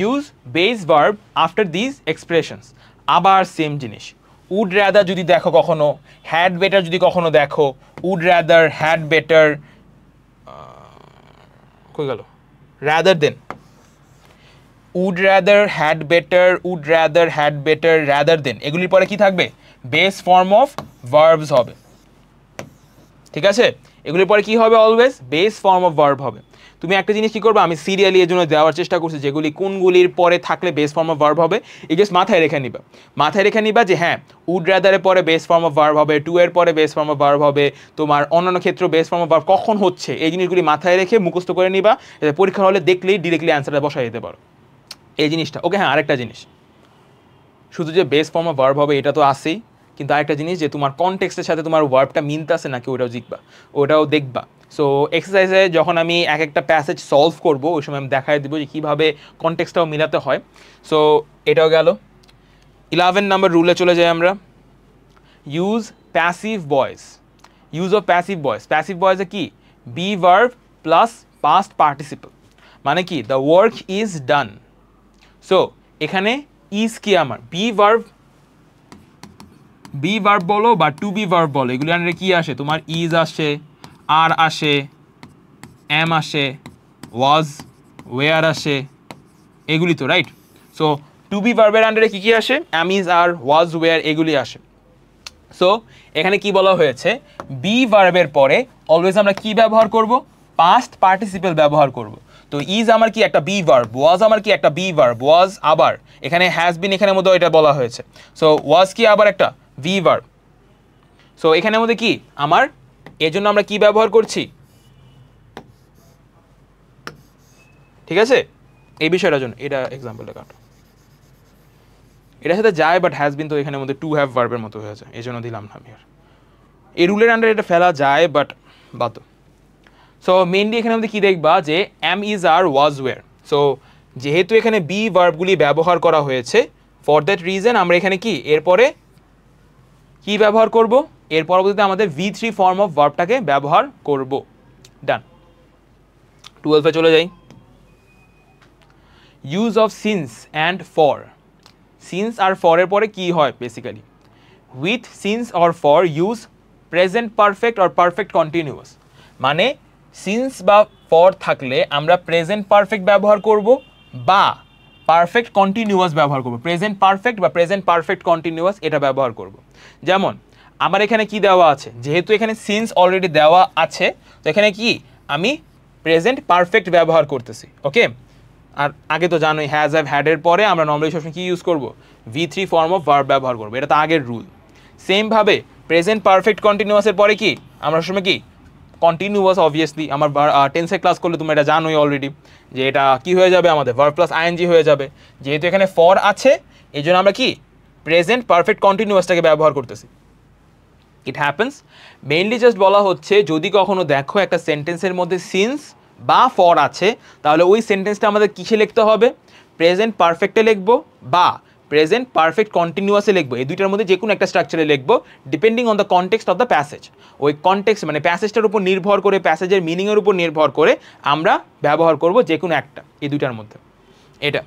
use base verb after this expressions. আবার সেম জিনিস, উড রাদার যদি দেখো কখনো, হ্যাড বেটার যদি কখনো দেখো, উড রাদার, হ্যাড বেটার, কই গেল, rather than, would rather, had better, would rather, had better, rather than, এগুলির পরে কি থাকবে, বেস ফর্ম অফ ভার্বস হবে। ঠিক আছে, এগুলির পরে কি হবে, always base form of verb হবে। তুমি একটা জিনিস কি করবে, আমি সিরিয়ালি এর জন্য দেওয়ার চেষ্টা করছি যেগুলি কোনগুলির পরে থাকলে বেস ফর্ম অফ ভার্ব হবে, এই জাস্ট মাথায় রেখে নিবা, মাথায় রেখে নিবা যে হ্যাঁ উড রাদারের পরে বেস ফর্ম অফ ভার্ব হবে, টু এর পরে বেস ফর্ম অফ ভার্ব হবে, তোমার অন্যান্য ক্ষেত্রে বেস ফর্ম অফ ভার্ব কখন হচ্ছে, এই জিনিসগুলি মাথায় রেখে মুখস্থ করে নিবা, পরীক্ষার হলে দেখলেই ডিরেক্টলি অ্যান্সারটা বসাই দিতে পারো এই জিনিসটা। ওকে, হ্যাঁ আরেকটা জিনিস, শুধু যে বেস ফর্ম অফ ভার্ব হবে এটা তো আসেই, কিন্তু আরেকটা জিনিস যে তোমার কনটেক্সটের সাথে তোমার ভার্বটা মিলতে আছে নাকি ওটাও জিখবা, ওটাও দেখবা। সো এক্সারসাইজে যখন আমি এক একটা প্যাসেজ সলভ করবো ওই সময় আমি দেখাই দেবো যে কীভাবে কনটেক্সটাও মিলাতে হয়। সো এটাও গেল। 11 নম্বর রুলে চলে যাই আমরা, use passive voice. Use of passive voice, passive ভয়েসে কি, be verb plus past participle, মানে কি the work is done. So এখানে ইজ কি আমার বি ভার্ব, বি ভার্ব বলো বা টু বি ভার্ব বলো, এগুলি আনলে কি আসে, তোমার ইজ আসে, আর আসে, এম আসে, ওয়াজ, ওয়ার আসে, এগুলি তো রাইট। সো টু বি ভার্বের আন্ডারে কী কী আসে, am, is, are, was, were, এগুলি আসে। সো এখানে কি বলা হয়েছে, বি ভার্বের পরে অলওয়েজ আমরা কি ব্যবহার করব, পাস্ট পার্টিসিপল ব্যবহার করব। তো ইজ আমার কি একটা বি ভার্ব, ওয়াজ আমার কি একটা বি ভার্ব, ওয়াজ আবার এখানে হ্যাজ বিন এখানের মধ্যে এটা বলা হয়েছে। সো ওয়াজ কি আবার একটা ভি ভার্ব। সো এখানের মধ্যে কি আমার এর জন্য আমরা কি ব্যবহার করছি, ঠিক আছে এই বিষয়টার জন্য এটা এক্সাম্পলটা কাটো, এটার সাথে যায় বাট হ্যাজ বিন তো এখানের মধ্যে টু হ্যাভ ভার্বের মতো হয়ে যায়, এই জন্য দিলাম না আমি আর, এই রুলের আন্ডারে এটা ফেলা যায় বাট বাদ। সো মেইনলি এখানে আমাদের কী দেখবা যে am, is, are, was, were. So যেহেতু এখানে বি ভার্বগুলি ব্যবহার করা হয়েছে, ফর দ্যাট রিজন আমরা এখানে কি এরপরে কি ব্যবহার করব, এর পরবর্তীতে আমাদের V3 ফর্ম অফ ভার্বটাকে ব্যবহার করব। ডান। 12-এ চলে যাই, use of since and for. Since আর ফরের পরে কি হয় basically, with since or for use present perfect or perfect continuous. মানে সিন্স বা ফর থাকলে আমরা প্রেজেন্ট পারফেক্ট ব্যবহার করব বা পারফেক্ট কন্টিনিউয়াস ব্যবহার করব, প্রেজেন্ট পারফেক্ট বা প্রেজেন্ট পারফেক্ট কন্টিনিউয়াস এটা ব্যবহার করব। যেমন আমার এখানে কি দেওয়া আছে, যেহেতু এখানে সিন্স অলরেডি দেওয়া আছে, তো এখানে কি আমি প্রেজেন্ট পারফেক্ট ব্যবহার করতেছি। ওকে, আর আগে তো জানোই হ্যাজ হ্যাভ হ্যাডের পরে আমরা নর্মালি সবসময় কি ইউজ করব, V3 ফর্ম অফ ভার্ব ব্যবহার করবো, এটা তো আগের রুল। সেমভাবে প্রেজেন্ট পারফেক্ট কন্টিনিউয়াসের পরে কি আমরা সবসময় কি কন্টিনিউয়াস, অবভিয়াসলি আমার টেন্সের ক্লাস করলে তুমি এটা জানোই অলরেডি যে এটা কি হয়ে যাবে, আমাদের ভার্ব প্লাস আইএনজি হয়ে যাবে। যেহেতু এখানে ফর আছে এই জন্য আমরা কি প্রেজেন্ট পারফেক্ট কন্টিনিউয়াসটাকে ব্যবহার করতেছি। ইট হ্যাপেন্স মেইনলি জাস্ট বলা হচ্ছে যদি কখনো দেখো একটা সেন্টেন্সের মধ্যে সিন্স বা ফর আছে, তাহলে ওই সেন্টেন্সটা আমাদের কিসে লিখতে হবে, প্রেজেন্ট পারফেক্টে লিখবো বা প্রেজেন্ট পারফেক্ট কন্টিনিউয়াসে লিখবো, এই দুইটার মধ্যে যে কোনো একটা স্ট্রাকচারে লিখবো depending on the context of the passage. ওই কনটেক্সট মানে প্যাসেজটার উপর নির্ভর করে, প্যাসেজের মিনিংয়ের উপর নির্ভর করে আমরা ব্যবহার করব যে কোনো একটা এই দুইটার মধ্যে। এটা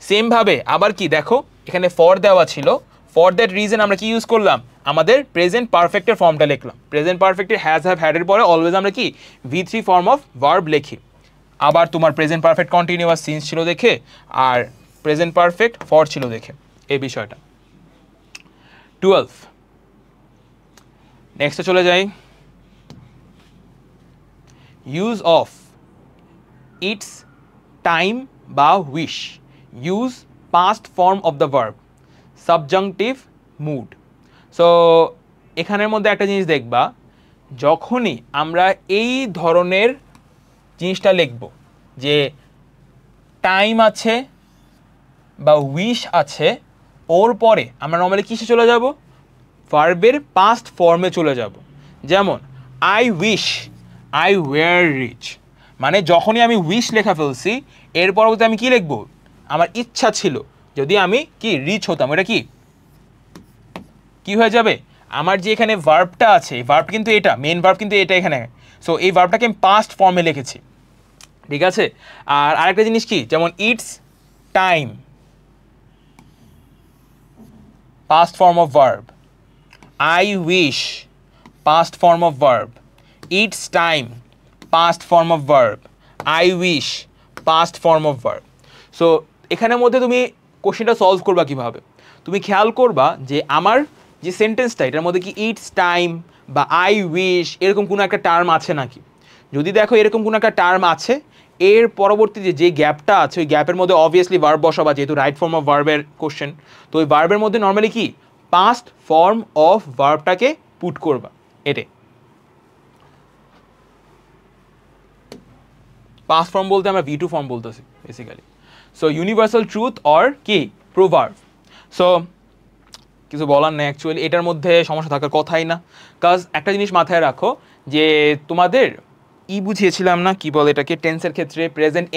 সেমভাবে আবার কি দেখো এখানে ফর দেওয়া ছিল, ফর দ্যাট রিজন আমরা কি ইউজ করলাম, আমাদের প্রেজেন্ট পারফেক্টের ফর্মটা লিখলাম। প্রেজেন্ট পারফেক্টের হ্যাজ হ্যাভ হ্যাডের পরে অলওয়েজ আমরা কি V3 ফর্ম অফ ভার্ব লিখি। আবার তোমার প্রেজেন্ট পারফেক্ট কন্টিনিউয়াস সিন্স ছিল দেখে, আর প্রেজেন্ট পারফেক্ট ফর ছিল দেখে এই বিষয়টা। 12 নেক্সটে চলে যাই, ইউজ অফ ইটস টাইম বা wish, use past form of the verb, subjunctive mood. So এখানের মধ্যে একটা জিনিস দেখবা, যখনই আমরা এই ধরনের জিনিসটা লিখব যে টাইম আছে বা উইশ আছে, ওর পরে আমরা নর্মালি কিসে চলে যাব, ভার্বের পাস্ট ফর্মে চলে যাব। যেমন I wish I were rich, মানে যখনই আমি উইশ লেখা ফেলছি এর পরবর্তী আমি কি লিখব, আমার ইচ্ছা ছিল যদি আমি কি রিচ হতাম, এটা কি হয়ে যাবে, আমার যে এখানে ভার্বটা আছে ভার্ব কিন্তু এটা মেন ভার্ব কিন্তু এটা এখানে, সো এই ভার্বটাকে আমি পাস্ট ফর্মে লিখেছি, ঠিক আছে। আর আরেকটা জিনিস কি, যেমন it's time past form of verb, I wish past form of verb, it's time past form of verb, I wish past form of verb. So এখানের মধ্যে তুমি কোশ্চেনটা সলভ করবা কিভাবে, তুমি খেয়াল করবা যে আমার যে সেন্টেন্সটা এটার মধ্যে কি ইটস টাইম বা আই উইশ এরকম কোনো একটা টার্ম আছে নাকি। যদি দেখো এরকম কোনো একটা টার্ম আছে, এর পরবর্তীতে যে গ্যাপটা আছে ওই গ্যাপের মধ্যে অবভিয়াসলি ভার্ব বসাবা, যেহেতু রাইট ফর্ম অফ ভার্বের কোশ্চেন, তো ওই ভার্বের মধ্যে নর্মালি কি পাস্ট ফর্ম অফ ভার্বটাকে পুট করবা। এটাই পাস্ট ফর্ম বলতে আমরা V2 ফর্ম বলতেছি basically. So universal truth or কি প্রোভার্ব। সো কিছু বলার নেই অ্যাকচুয়ালি, এটার মধ্যে সমস্যা থাকার কথাই না। কাজ একটা জিনিস মাথায় রাখো যে তোমাদের বুঝিয়েছিলাম না কি বলে এটাকে, টেন্সের ক্ষেত্রে প্রেজেন্ট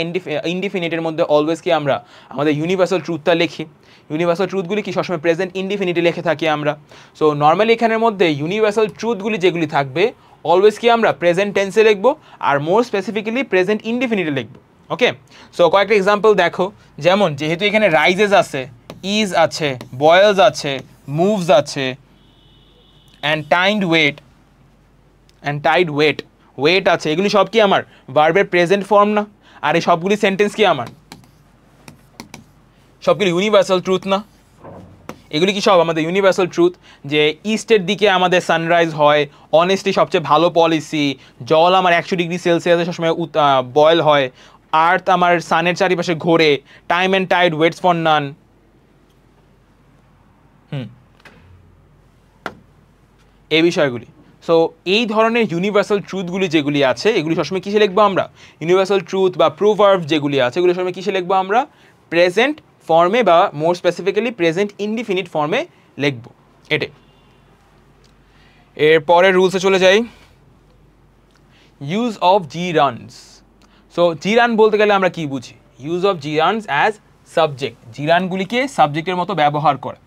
ইনডিফিনিটের মধ্যে অলওয়েজ কি আমরা আমাদের ইউনিভার্সাল ট্রুথটা লিখি, ইউনিভার্সাল ট্রুথগুলি কি সবসময় প্রেজেন্ট ইনডিফিনিটে লিখে থাকি আমরা। সো নর্মালি এখানের মধ্যে ইউনিভার্সাল ট্রুথগুলি যেগুলি থাকবে অলওয়েজ কি আমরা প্রেজেন্ট টেন্সে লিখবো, আর মোর স্পেসিফিক্যালি প্রেজেন্ট ইনডিফিনিটে লিখবো। ওকে, সো কয়েকটা এক্সাম্পল দেখো, যেমন যেহেতু এখানে রাইজেস আছে, ইজ আছে, বয়েলস আছে, মুভস আছে, অ্যান্ড টাইড ওয়েট আছে, এগুলি সব কি আমার ভার্বের প্রেজেন্ট ফর্ম না, আর এই সবগুলি সেন্টেন্স কি আমার সবগুলি ইউনিভার্সাল ট্রুথ না, এগুলি কি সব আমাদের ইউনিভার্সাল ট্রুথ। যে ইস্টের দিকে আমাদের সানরাইজ হয়, অনেস্টলি সবচেয়ে ভালো পলিসি, জল আমার 100 ডিগ্রি সেলসিয়াসে সবসময় বয়েল হয়, আর্থ আমার সানের চারিপাশে ঘোরে, time and tide waits for none. এই বিষয়গুলি, সো এই ধরনের ইউনিভার্সাল ট্রুথগুলি যেগুলি আছে এগুলি সবসময় কিসে লিখবো আমরা, ইউনিভার্সাল ট্রুথ বা প্রোভার্ব যেগুলি আছে এগুলি সবসময় কিসে লিখবো আমরা, প্রেজেন্ট ফর্মে বা মোর স্পেসিফিক্যালি প্রেজেন্ট ইনডিফিনিট ফর্মে লিখবো। এটাই। এরপরের রুলসে চলে যাই, ইউজ অফ জিরানস। সো জিরান বলতে গেলে আমরা কি বুঝি, ইউজ অফ জিরানস অ্যাজ সাবজেক্ট, জিরানগুলিকে সাবজেক্টের মতো ব্যবহার করা।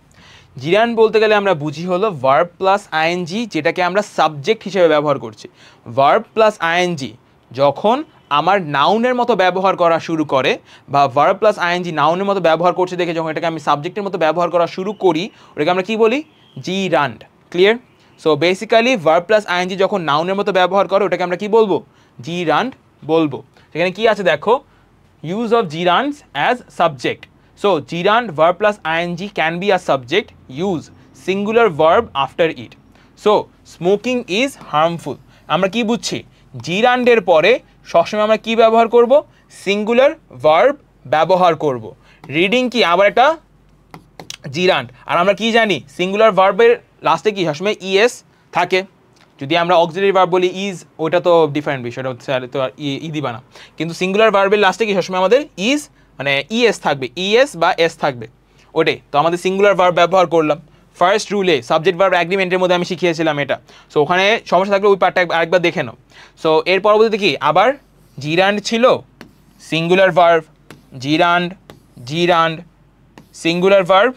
জিরান বলতে গেলে আমরা বুঝি হলো ভার্ব প্লাস আইএনজি, যেটাকে আমরা সাবজেক্ট হিসেবে ব্যবহার করছি। ভার্ব প্লাস আইএনজি যখন আমার নাউনের মতো ব্যবহার করা শুরু করে, বা ভার্ব প্লাস আইএনজি নাউনের মতো ব্যবহার করছে দেখে যখন এটাকে আমি সাবজেক্টের মতো ব্যবহার করা শুরু করি, ওটাকে আমরা কি বলি, gerund. Clear? So basically verb plus ING যখন নাউনের মতো ব্যবহার করে ওটাকে আমরা কি বলবো, জিরান্ড বলবো। সেখানে কি আছে দেখো, use of gerunds as subject. So gerund verb plus ing can be a subject, use singular verb after it. So smoking is harmful. আমরা কি বুঝছি, জিরান্ডের পরে সবসময় আমরা কি ব্যবহার করব, সিঙ্গুলার ভার্ব ব্যবহার করব। রিডিং কি আবার একটা জিরান্ড, আর আমরা কি জানি সিঙ্গুলার ভার্বের লাস্টে কি সবসময় ইএস থাকে। যদি আমরা অক্সিলারি ভার্ব বলি ইজ, ওটা তো ডিফারেন্ট বিষয়, ওটা তো ই দিবা না, কিন্তু সিঙ্গুলার ভার্বের লাস্টে কি সবসময় আমাদের ইজ মানে ইএস থাকবে, ইএস বা এস থাকবে, ওটাই তো আমাদের সিঙ্গুলার ভার্ব ব্যবহার করলাম। ফার্স্ট রুলে সাবজেক্ট ভার্ব অ্যাগ্রিমেন্টের মধ্যে আমি শিখিয়েছিলাম এটা। সো ওখানে সমস্যা থাকলে ওই পার্টটা আরেকবার দেখে নাও। সো এর পরবর্তীতে কি আবার জিরান্ড ছিল, singular verb, জিরান্ড, জিরান্ড, singular verb,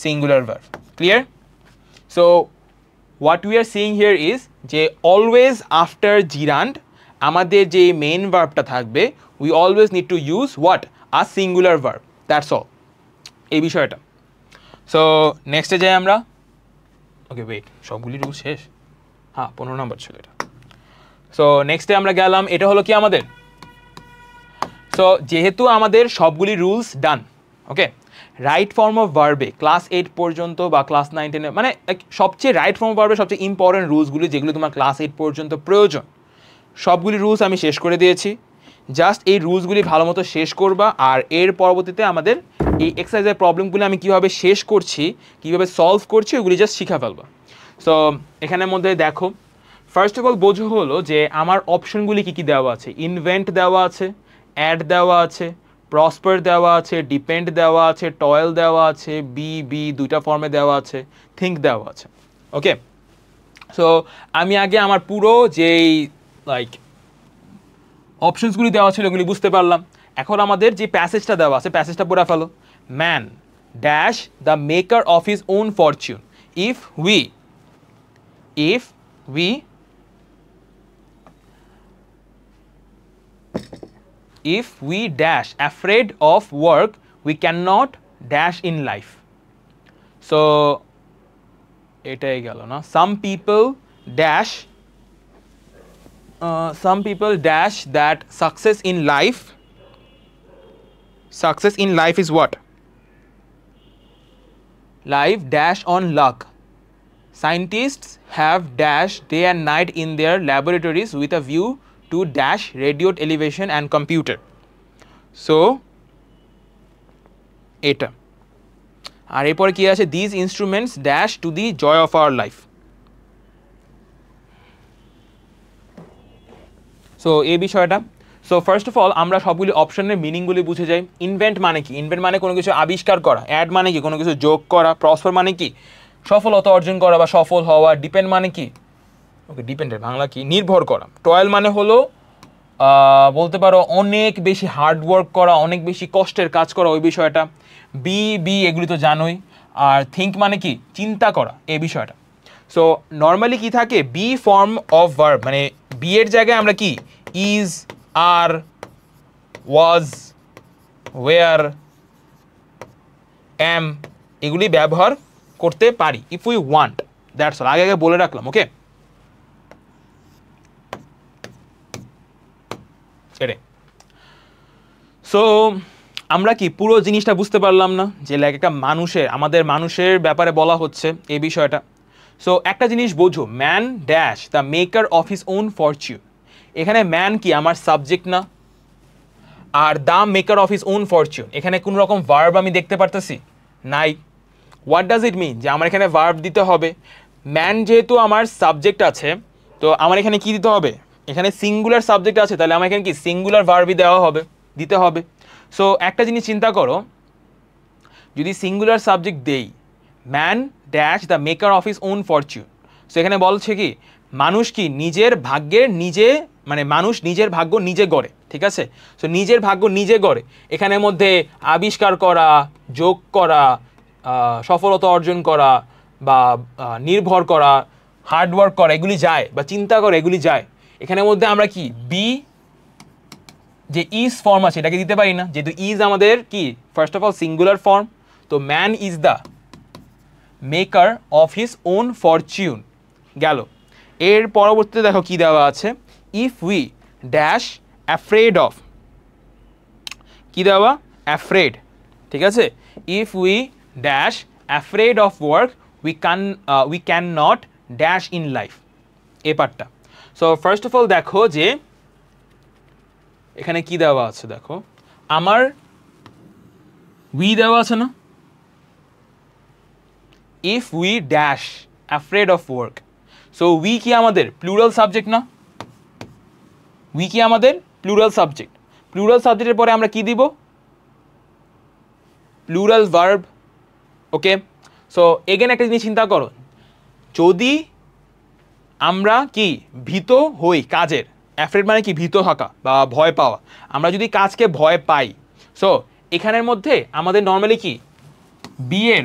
singular verb. Clear? So what we are seeing here is যে always after gerund আমাদের যে মেইন ভার্বটা থাকবে we always need to use what, a singular verb, that's all এই বিষয়টা। সো নেক্সটে যাই আমরা। ওকে ওয়েট, সবগুলি রুল শেষ? হ্যাঁ 15 নম্বর ছিল এটা। সো নেক্সটে আমরা গেলাম, এটা হলো কি আমাদের, সো যেহেতু আমাদের সবগুলি rules done, okay, right form of ভার্বে ক্লাস 8 পর্যন্ত বা ক্লাস 9 10 মানে সবচেয়ে রাইট ফর্ম অফ ভার্বে সবচেয়ে ইম্পর্টেন্ট রুলসগুলি যেগুলো তোমার ক্লাস 8 পর্যন্ত প্রয়োজন, সবগুলি রুলস আমি শেষ করে দিয়েছি। জাস্ট এই রুলসগুলি ভালো মতো শেষ করবা, আর এর পরবর্তীতে আমাদের এই এক্সারসাইজের প্রবলেমগুলি আমি কীভাবে শেষ করছি, কীভাবে সলভ করছি, ওগুলি জাস্ট শিখা ফেলবা। সো এখানের মধ্যে দেখো, ফার্স্ট অফ অল বোঝো হলো যে আমার অপশনগুলি কী কী দেওয়া আছে। ইনভেন্ট দেওয়া আছে, অ্যাড দেওয়া আছে, প্রসপার দেওয়া আছে, ডিপেন্ড দেওয়া আছে, টয়েল দেওয়া আছে, বি দুইটা ফর্মে দেওয়া আছে, থিঙ্ক দেওয়া আছে। ওকে, সো আমি আগে আমার পুরো যেই লাইক অপশনসগুলি দেওয়া ছিল ওগুলি বুঝতে পারলাম। এখন আমাদের যে প্যাসেজটা দেওয়া আছে প্যাসেজটা পড়ে ফেলো। Man dash the maker of his own fortune if we dash afraid of work we cannot dash in life. So etai gelo na, some people dash that success in life is what, life dash on luck. Scientists have dashed day and night in their laboratories with a view to dash radio, television and computer. So এটা আর এরপর কি আছে, these instruments dash to the joy of our life. So এই বিষয়টা। So first of all আমরা সবগুলি অপশনের মিনিংগুলি বুঝে যাই। ইনভেন্ট মানে কি, ইনভেন্ট মানে কোনো কিছু আবিষ্কার করা। অ্যাড মানে কি, কোনো কিছু যোগ করা। প্রসপার মানে কি, সফলতা অর্জন করা বা সফল হওয়া। ডিপেন্ড মানে কি, ওকে ডিপেন্ডের বাংলা কি, নির্ভর করা। টয়েল মানে হলো বলতে পারো অনেক বেশি হার্ডওয়ার্ক করা, অনেক বেশি কষ্টের কাজ করা, ওই বিষয়টা। বি এগুলি তো জানোই। আর থিঙ্ক মানে কি, চিন্তা করা, এই বিষয়টা। সো নর্মালি কি থাকে, বি ফর্ম অফ ভার্ব মানে বি এর জায়গায় আমরা কি ইজ, আর, ওয়াজ, ওয়ার, অ্যাম এগুলি ব্যবহার করতে পারি if we want, that's all. আগে বলে রাখলাম, ওকে। সো আমরা কি পুরো জিনিসটা বুঝতে পারলাম না, যে লাইক একটা মানুষের, আমাদের মানুষের ব্যাপারে বলা হচ্ছে এই বিষয়টা। সো একটা জিনিস বোঝো, man dash the maker of his own Fortune, এখানে ম্যান কি আমার সাবজেক্ট না, are the maker of his own Fortune এখানে কোনো রকম ভার্ব আমি দেখতে পারতেছি নাই। হোয়াট ডাজ ইট মিন, যে আমার এখানে ভার্ব দিতে হবে। ম্যান যেহেতু আমার সাবজেক্ট আছে, তো আমার এখানে কি দিতে হবে, এখানে সিঙ্গুলার সাবজেক্ট আছে, তাহলে আমার এখানে কি সিঙ্গুলার ভার্বই দিতে হবে। সো একটা জিনিস চিন্তা করো, যদি সিঙ্গুলার সাবজেক্ট দেই, man dash the maker of his own Fortune, so এখানে বলছে কি মানুষ কি নিজের ভাগ্যের নিজে, মানে মানুষ নিজের ভাগ্য নিজে গড়ে, ঠিক আছে। সো নিজের ভাগ্য নিজে গড়ে, এখানের মধ্যে আবিষ্কার করা, যোগ করা, সফলতা অর্জন করা বা নির্ভর করা, হার্ডওয়ার্ক করা এগুলি যায়, বা চিন্তা করা এগুলি যায়। এখানের মধ্যে আমরা কি বি যে ইজ ফর্ম আছে এটাকে দিতে পারি না, যেহেতু ইজ আমাদের কি first of all singular form. তো man is the maker of his own fortune গেল। এর পরবর্তীতে দেখো কি দেওয়া আছে, if we dash afraid of, কি দেওয়া, অ্যাফ্রেড, ঠিক আছে। If we dash afraid of work we can not dash in life, এ পার্টটা। সো ফার্স্ট অফ অল দেখো যে এখানে কি দেওয়া আছে, দেখো আমার উই দেওয়া আছে না, if we dash afraid of work, so we কি আমাদের প্লুরাল সাবজেক্ট না, উই কি আমাদের প্লুরাল সাবজেক্ট, প্লুরাল সাবজেক্টের পরে আমরা কি দিব, প্লুরাল ভার্ব। ওকে, সো এগেন একটা জিনিস চিন্তা করো, যদি আমরা কি ভীত হই কাজের, অ্যাফ্রেড মানে কি ভীত থাকা বা ভয় পাওয়া, আমরা যদি কাজকে ভয় পাই, সো এখানের মধ্যে আমাদের নর্মালি কি বি এর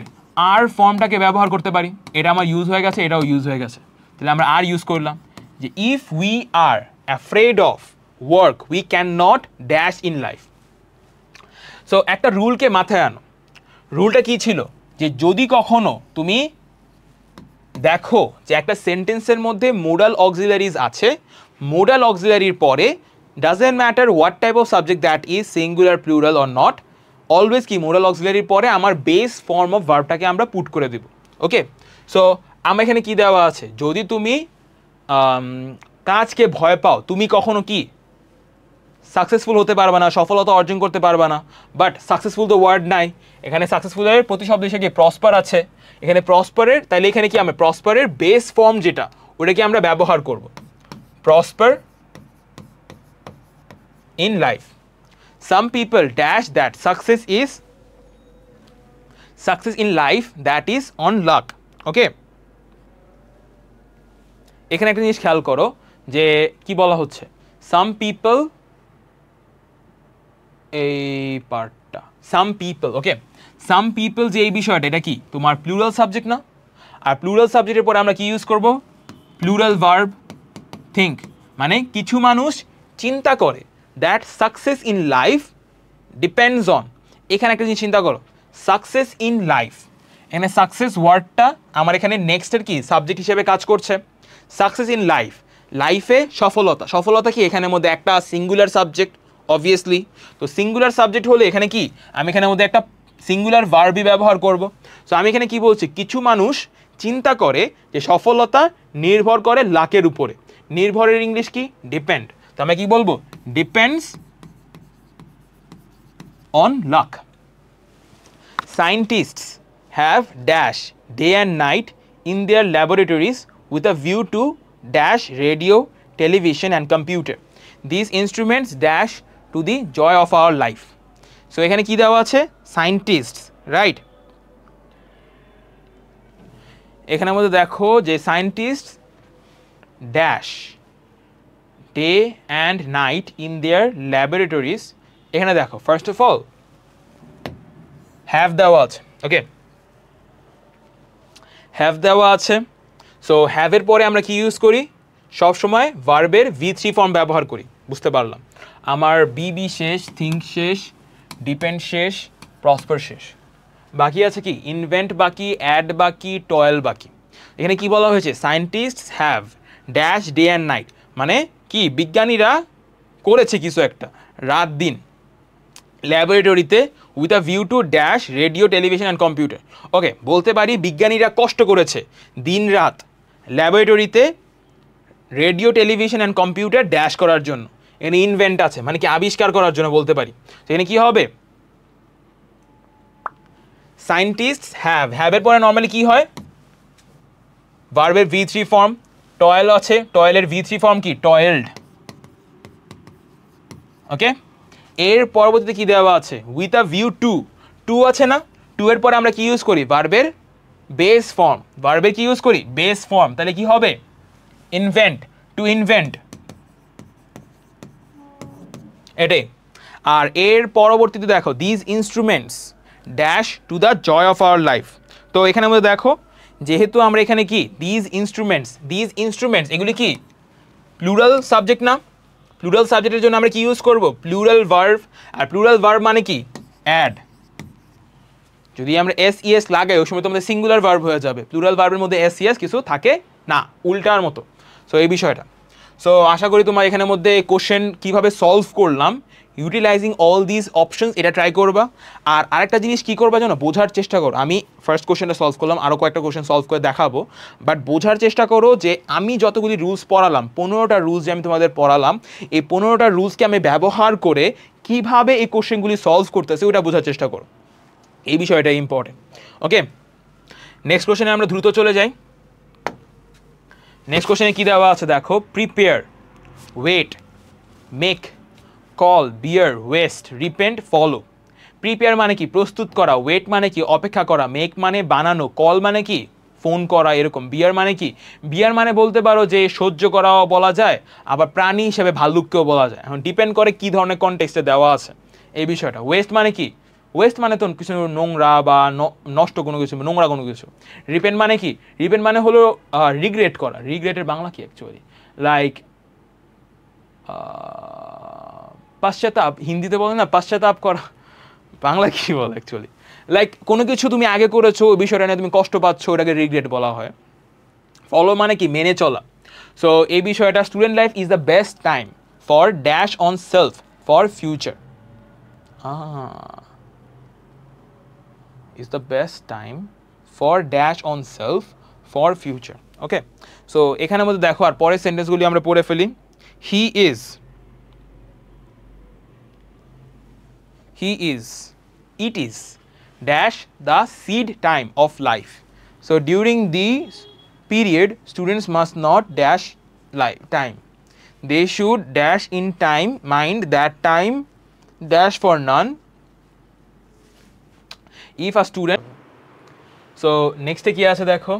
আর ফর্মটাকে ব্যবহার করতে পারি, এটা আমার ইউজ হয়ে গেছে, এটাও ইউজ হয়ে গেছে, তাহলে আমরা আর ইউজ করলাম যে if we are afraid of work we can not dash in life. So একটা রুলকে মাথায় আনো, রুলটা কি ছিল যে যদি কখনো তুমি দেখো যে একটা সেন্টেন্সের মধ্যে মোডাল অক্সিলারিজ আছে, মোডাল অক্সিলারির পরে doesn't matter what type of subject that is singular plural or not, always কি মোডাল অক্সিলারির পরে আমার বেস ফর্ম অফ ভার্বটাকে আমরা পুট করে দেব। ওকে, সো আমার এখানে কি দেওয়া আছে, যদি তুমি কাজকে ভয় পাও, তুমি কখনো কি সাকসেসফুল হতে পারবে না, সফলতা অর্জন করতে পারবে না, বাট সাকসেসফুল তো ওয়ার্ড নাই, এখানে সাকসেসফুলের প্রতিশব্দ হিসেবে কি প্রসপার আছে, এখানে প্রসপারের, তাহলে এখানে কি আমরা প্রসপারের বেস ফর্ম যেটা ওটাকে আমরা ব্যবহার করব, prosper in life. Some people dash that success in life that is on luck. Okay, এখানে একটা জিনিস খেয়াল করো যে কি বলা হচ্ছে, সাম পিপল, এই পার্টটা সাম পিপল। ওকে, সাম পিপল যে এই বিষয়টা, এটা কি তোমার প্লুরাল সাবজেক্ট না, আর প্লুরাল সাবজেক্টের পরে আমরা কি ইউজ করব, প্লুরাল ভার্ব থিঙ্ক, মানে কিছু মানুষ চিন্তা করে that success in life depends on, এখানে একটা জিনিস চিন্তা করো, সাকসেস ইন লাইফ, এখানে সাকসেস ওয়ার্ডটা আমার এখানে নেক্সটের কি সাবজেক্ট হিসেবে কাজ করছে, সাকসেস ইন লাইফ, লাইফে সফলতা, সফলতা কি এখানের মধ্যে একটা সিঙ্গুলার সাবজেক্ট অবভিয়াসলি, তো সিঙ্গুলার সাবজেক্ট হলে এখানে কি আমি এখানের মধ্যে একটা সিঙ্গুলার ভার্বই ব্যবহার করব। সো আমি এখানে কি বলছি, কিছু মানুষ চিন্তা করে যে সফলতা নির্ভর করে লাকের উপরে, নির্ভরের ইংলিশ কি ডিপেন্ড, তো আমি কি বলবো, depends on luck. Scientists have dash day and night in their laboratories with a view to dash radio television and computer, this instruments dash to the joy of our life. So এখানে কি দেওয়া আছে, scientists, right, এখানের মধ্যে দেখো যে scientist dash day and night in their laboratories, এখানে দেখো ফার্স্ট অফ অল হ্যাভ দেওয়া আছে। ওকে, হ্যাভ দেওয়া আছে, সো হ্যাভের পরে আমরা কি ইউজ করি, সবসময় ভার্বের V3 ফর্ম ব্যবহার করি, বুঝতে পারলাম, আমার বি শেষ, থিঙ্ক শেষ, ডিপেন্ড শেষ, প্রসপার শেষ, বাকি আছে কি ইনভেন্ট বাকি, অ্যাড বাকি, টয়েল বাকি। এখানে কি বলা হয়েছে, scientist have dash day and night, মানে কি বিজ্ঞানীরা করেছে কিছু একটা রাত দিন ল্যাবরেটরিতে with a view to dash radio television and computer. Okay, বলতে পারি বিজ্ঞানীরা কষ্ট করেছে দিন রাত ল্যাবরেটরিতে radio television and computer dash করার জন্য, এখানে ইনভেন্ট আছে মানে কি আবিষ্কার করার জন্য বলতে পারি, এখানে কি হবে, সায়েন্টিস্টস হ্যাভের পরে নর্মালি কি হয়, ভার্বের V3 ফর্ম, টয়েল আছে, টয়েলের V3 ফর্ম কি টয়েলড। ওকে, এর পরবর্তীতে কি দেওয়া আছে, with a view to, to আছে না, টু এর পরে আমরা কি ইউজ করি, ভার্বের বেস ফর্ম, ভার্বের কি ইউজ করি বেস ফর্ম, তাহলে কি হবে ইনভেন্ট, টু ইনভেন্ট, এটাই। আর এর পরবর্তীতে দেখো this instruments dash to the joy of our life, তো এখানে আমাদের দেখো যেহেতু আমরা এখানে কি দিস ইনস্ট্রুমেন্টস এগুলি কি প্লুরাল সাবজেক্ট না, প্লুরাল সাবজেক্টের জন্য আমরা কি ইউজ করব, প্লুরাল ভার্ব, আর প্লুরাল ভার্ব মানে কি অ্যাড, যদি আমরা SES লাগাই ওই সময় তো আমাদের সিঙ্গুলার ভার্ব হয়ে যাবে, প্লুরাল ভার্বের মধ্যে SES কিছু থাকে না, উল্টার মতো। সো এই বিষয়টা, সো আশা করি তোমার এখানের মধ্যে কোশ্চেন কিভাবে সলভ করলাম ইউটিলাইজিং অল দিস অপশনস, এটা ট্রাই করবা। আর আরেকটা জিনিস কী করবা জানো, বোঝার চেষ্টা করো। আমি ফার্স্ট কোশ্চেনটা সলভ করলাম, আরও কয়েকটা কোশ্চেন সলভ করে দেখাবো, বাট বোঝার চেষ্টা করো যে আমি যতগুলি রুলস পড়ালাম, 15টা রুলস যে আমি তোমাদের পড়ালাম, এই 15টা রুলসকে আমি ব্যবহার করে কীভাবে এই কোশ্চেনগুলি সলভ করতেছে ওটা বোঝার চেষ্টা করো। এই বিষয়টা ইম্পর্টেন্ট। ওকে, নেক্সট কোশ্চেনে আমরা দ্রুত চলে যাই। নেক্সট কোশ্চেনে কী দেওয়া আছে দেখো, প্রিপেয়ার, ওয়েট, মেক, কল, বিয়ার, ওয়েস্ট, রিপেন্ট, ফলো। প্রিপেয়ার মানে কি, প্রস্তুত করা। ওয়েট মানে কি, অপেক্ষা করা। মেক মানে বানানো। কল মানে কি, ফোন করা এরকম। বিয়ার মানে কি, বিয়ার মানে বলতে পারো যে সহ্য করাও বলা যায়, আবার প্রাণী হিসেবে ভাল্লুককেও বলা যায়। এখন ডিপেন্ড করে কী ধরনের কনটেক্সটে দেওয়া আছে এই বিষয়টা। ওয়েস্ট মানে কি, ওয়েস্ট মানে তো কিছু নোংরা বা নষ্ট কোনো কিছু, নোংরা কোনো কিছু। রিপেন্ট মানে কি, রিপেন্ট মানে হলো রিগ্রেট করা। রিগ্রেটের বাংলা কি অ্যাকচুয়ালি, লাইক পাশ্চাতাপ, হিন্দিতে বলে না পাশ্চাতাপ করা, বাংলা কী বলে অ্যাকচুয়ালি, লাইক কোনো কিছু তুমি আগে করেছো ওই বিষয়টা নিয়ে তুমি কষ্ট পাচ্ছ, ওটাকে রিগ্রেট বলা হয়। ফলো মানে কি, মেনে চলা। সো এই বিষয়টা, student life is the best time for dash on self for future. is the best time for dash on self for future. Okay, so এখানের মধ্যে দেখো আর পরের সেন্টেন্সগুলি আমরা পড়ে ফেলি। he is, it is dash the seed time of life. So during this period students must not dash time, they should dash in time, mind that time dash for none if a student. So নেক্সটে কী আছে দেখো,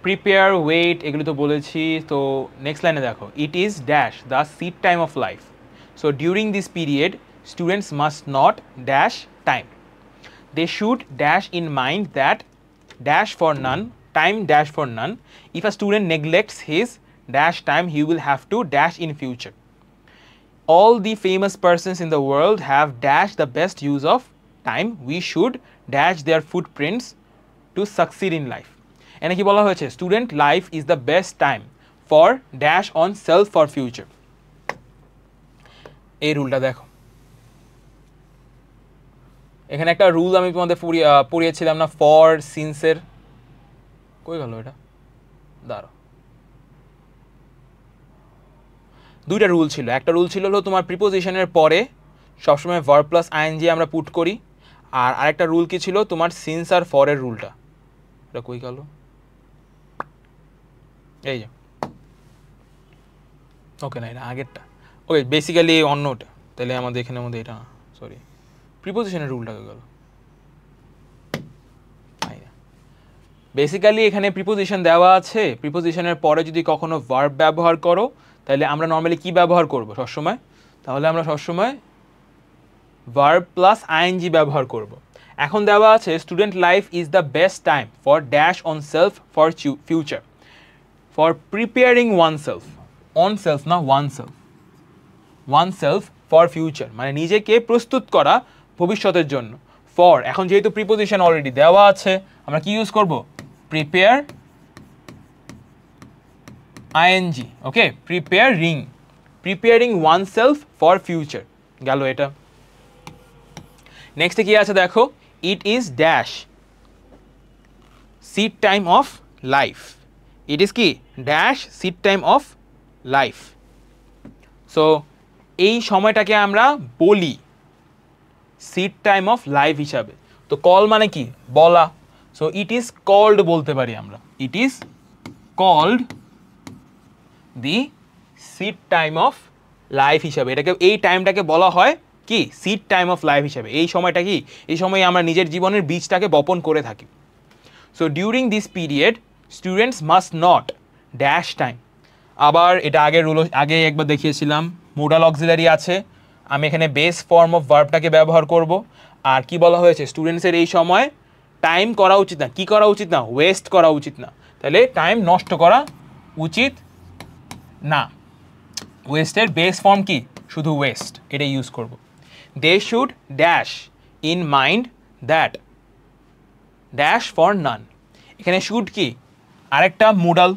prepare, wait, এগুলো তো বলেছি। তো next লাইনে দেখো, it is dash the seed time of life. So during this period students must not dash time, they should dash in mind that dash for none, time dash for none, if a student neglects his dash time he will have to dash in future. All the famous persons in the world have dashed the best use of time. We should dash their footprints to succeed in life. এনে কি বলা হয়েছে, student life is the best time for dash on self for future. এই রুলটা দেখো, এখানে একটা rule আমি তোমাদের পড়িয়েছিলাম না, ফর সিন্সের, কই গেল এটা, দাঁড়ো। দুইটা রুল ছিল। একটা রুল ছিল হলো তোমার প্রিপোজিশনের পরে সবসময় ভার্ব প্লাস আইএনজি আমরা পুট করি, আর আরেকটা রুল কি ছিল তোমার সিন্স আর ফরের রুলটা, এটা কই গেল, এই যে, ওকে না এটা আগেরটা, ওকে বেসিক্যালি অন্যটা, তাহলে আমাদের এখানের মধ্যে এটা সরি প্রিপোজিশনের রুলটা গেল। বেসিক্যালি এখানে প্রিপোজিশন দেওয়া আছে, প্রিপোজিশনের পরে যদি কখনো ভার্ব ব্যবহার করো তাহলে আমরা নর্মালি কি ব্যবহার করব সবসময়, তাহলে আমরা সবসময় ভার্ব প্লাস আইএনজি ব্যবহার করব। এখন দেওয়া আছে student life is the best time for dash on self for future, for preparing one self, on self না ওয়ান সেলফ ফর ফিউচার, মানে নিজেকে প্রস্তুত করা ভবিষ্যতের জন্য। ফর, এখন যেহেতু প্রিপোজিশন অলরেডি দেওয়া আছে আমরা কি ইউজ করব, prepare ING. Okay, preparing one self for future গেল এটা। নেক্সটে কি আছে দেখো, it is dash seed time of life, it is কি dash seed time of life. So এই সময়টাকে আমরা বলি সিড টাইম অফ লাইফ হিসাবে। তো কল মানে কি, বলা। সো ইট ইজ কল্ড বলতে পারি আমরা, it is called the seed time of life হিসাবে। এটাকে, এই টাইমটাকে বলা হয় কি সিড টাইম অফ লাইফ হিসাবে। এই সময়টা কি, এই সময় আমরা নিজের জীবনের বীজটাকে বপন করে থাকি। So during this period students must not dash time. আবার এটা আগের রুল, আগে একবার দেখিয়েছিলাম, মোডাল অক্সিলারি আছে, আমি এখানে বেস ফর্ম অফ ভার্বটাকে ব্যবহার করব। আর কি বলা হয়েছে, স্টুডেন্টসের এই সময় টাইম করা উচিত না, কি করা উচিত না, ওয়েস্ট করা উচিত না। তাহলে টাইম নষ্ট করা উচিত না, ওয়েস্টের বেস ফর্ম কি, শুধু ওয়েস্ট, এটা ইউজ করব। They should dash in mind that dash for none. এখানে শুড কি আরেকটা মোডাল,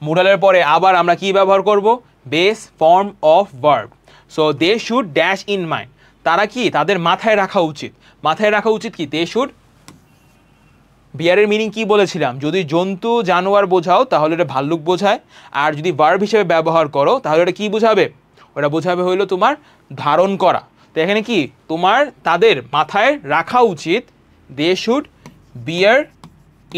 মোডালের পরে আবার আমরা কি ব্যবহার করব, base form of verb. So they should dash in mind, তারা কি তাদের মাথায় রাখা উচিত, মাথায় রাখা উচিত কি দে শুড। বিয়ারের মিনিং কি বলেছিলাম, যদি জন্তু জানোয়ার বোঝাও তাহলে এটা ভাল্লুক বোঝায়, আর যদি ভার্ব হিসেবে ব্যবহার করো তাহলে এটা কি বোঝাবে, ওটা বোঝাবে হইলো তোমার ধারণ করা। তো এখানে কি তোমার তাদের মাথায় রাখা উচিত, they should bear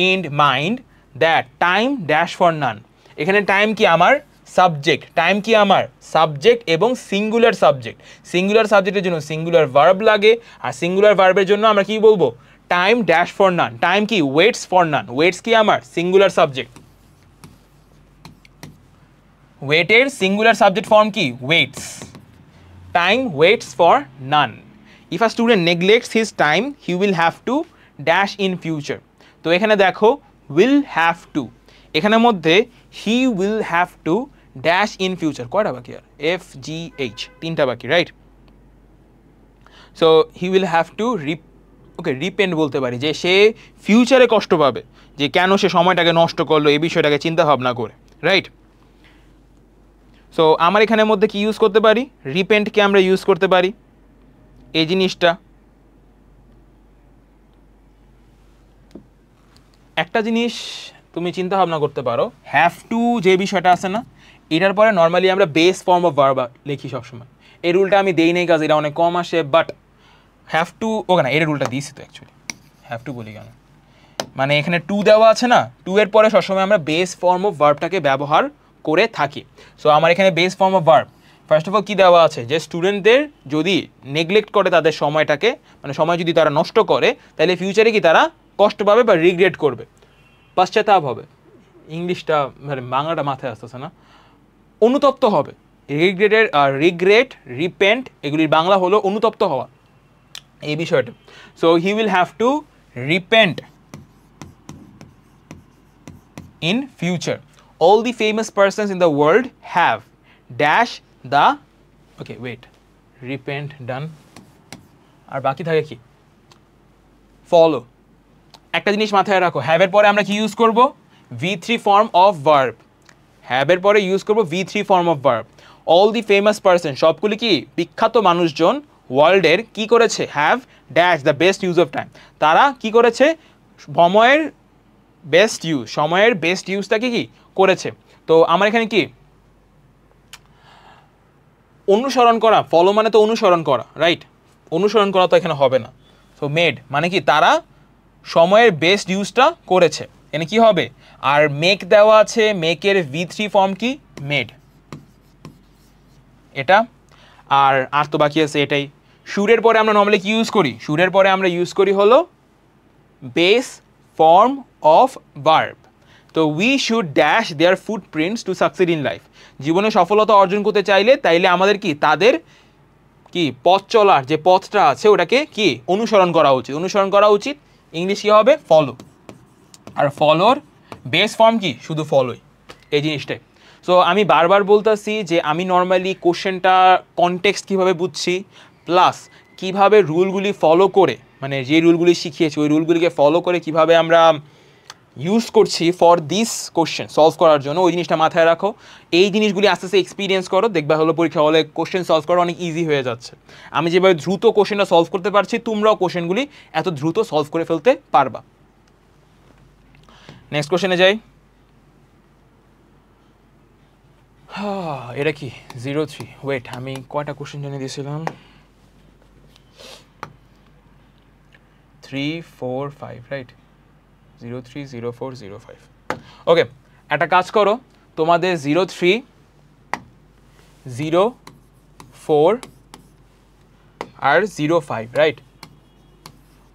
in mind that time dash for none. এখানে টাইম কি আমার সাবজেক্ট, টাইম কি আমার সাবজেক্ট এবং সিঙ্গুলার সাবজেক্ট, সিঙ্গুলার সাবজেক্টের জন্য সিঙ্গুলার ভার্ব লাগে, আর সিঙ্গুলার ভার্বের জন্য আমরা কি বলবো time dash for none. Time কি ওয়েটস ফর নান, ওয়েটস কি আমার সিঙ্গুলার সাবজেক্ট, ওয়েটের সিঙ্গুলার সাবজেক্ট ফর্ম কি waits, time waits for none. If a student neglects his time he will have to dash in future. তো এখানে দেখো will have to, এখানের মধ্যে he will have to dash in future, কয়টা বাকি আর FGH, তিনটা বাকি, right. So he will have to repent বলতে পারি যে সে ফিউচারে কষ্ট পাবে, যে কেন সে সময়টাকে নষ্ট করলো এই বিষয়টাকে চিন্তা ভাবনা করে, রাইট। সো আমার এখানের মধ্যে কি ইউজ করতে পারি, রিপেন্টকে আমরা ইউজ করতে পারি এই জিনিসটা। একটা জিনিস তুমি চিন্তা ভাবনা করতে পারো, হ্যাভ টু যে বিষয়টা আছে না, এটার পরে নর্মালি আমরা বেস ফর্ম অফ ভার্ব লিখি সবসময়। এই রুলটা আমি দেই নেই কাজ এটা অনেক কম আসে, বাট হ্যাভ টু ওকে না, এর রুলটা দিয়েছি তো অ্যাকচুয়ালি, হ্যাভ টু বলি কেন, মানে এখানে টু দেওয়া আছে না, টু এর পরে সবসময় আমরা বেস ফর্ম অফ ভার্বটাকে ব্যবহার করে থাকি। সো আমার এখানে base form of verb first of all কী দেওয়া আছে, যে স্টুডেন্টদের যদি নেগলেক্ট করে তাদের সময়টাকে, মানে সময় যদি তারা নষ্ট করে, তাহলে ফিউচারে কি তারা কষ্ট পাবে বা রিগ্রেট করবে, পশ্চাতাপ হবে, ইংলিশটা মানে বাংলাটা মাথায় আসতেছে না, অনুতপ্ত হবে। রিগ্রেট, রিপেন্ট এগুলির বাংলা হলো অনুতপ্ত হওয়া, এই বিষয়টা। So he will have to repent in future. All the famous persons in the world have dash the okay wait repent done আর বাকি থাকে কি follow। একটা জিনিস মাথায় রাখো, have এর পরে আমরা কি ইউজ করব V3 form of verb, have এর পরে ইউজ করব V3 form of verb। all the famous person সবগুলি কি বিখ্যাত মানুষজন ওয়ার্ল্ডের কি করেছে, have dash the best use of time, তারা কি করেছে সময়ের বেস্ট ইউজ, সময়ের বেস্ট ইউজটাকে কি করেছে। তো আমার এখানে কি অনুসরণ করা, ফলো মানে তো অনুসরণ করা, রাইট, অনুসরণ করা তো এখানে হবে না। সো মেড মানে কি তারা সময়ের বেস্ট ইউজটা করেছে, এখানে কি হবে, আর মেক দেওয়া আছে, মেকের V3 ফর্ম কি মেড, এটা আর তো বাকি আছে এটাই। শুডের পরে আমরা নর্মালি কি ইউজ করি, শুডের পরে আমরা ইউজ করি হলো বেস ফর্ম অফ ভার্ব। তো we should dash their footprints to succeed in life, জীবনে সফলতা অর্জন করতে চাইলে তাইলে আমাদের কি তাদের কি পথ চলার যে পথটা আছে ওটাকে কি অনুসরণ করা উচিত, অনুসরণ করা উচিত। ইংলিশ কী হবে ফলো, আর ফলোর বেস ফর্ম কি শুধু ফলোই, এই জিনিসটাই। সো আমি বারবার বলতেছি যে আমি নর্মালি কোশ্চেনটা কনটেক্সট কীভাবে বুঝছি, প্লাস কিভাবে রুলগুলি ফলো করে, মানে যে রুলগুলি শিখিয়েছি ওই রুলগুলিকে ফলো করে কিভাবে আমরা ইউজ করছি ফর দিস কোশ্চেন সলভ করার জন্য, ওই জিনিসটা মাথায় রাখো। এই জিনিসগুলি আস্তে আস্তে এক্সপিরিয়েন্স করো, দেখবা হলো পরীক্ষা হলে কোশ্চেন সলভ করা অনেক ইজি হয়ে যাচ্ছে। আমি যেভাবে দ্রুত কোশ্চেনটা সলভ করতে পারছি, তোমরাও কোশ্চেনগুলি এত দ্রুত সলভ করে ফেলতে পারবা। নেক্সট কোশ্চেনে যাই। এটা কি 03, ওয়েট আমি কয়টা কোশ্চেন জানিয়ে দিয়েছিলাম, 3 4 5 রাইট, 03 04 05। ওকে, একটা কাজ করো, তোমাদের 03 04 আর 05 রাইট।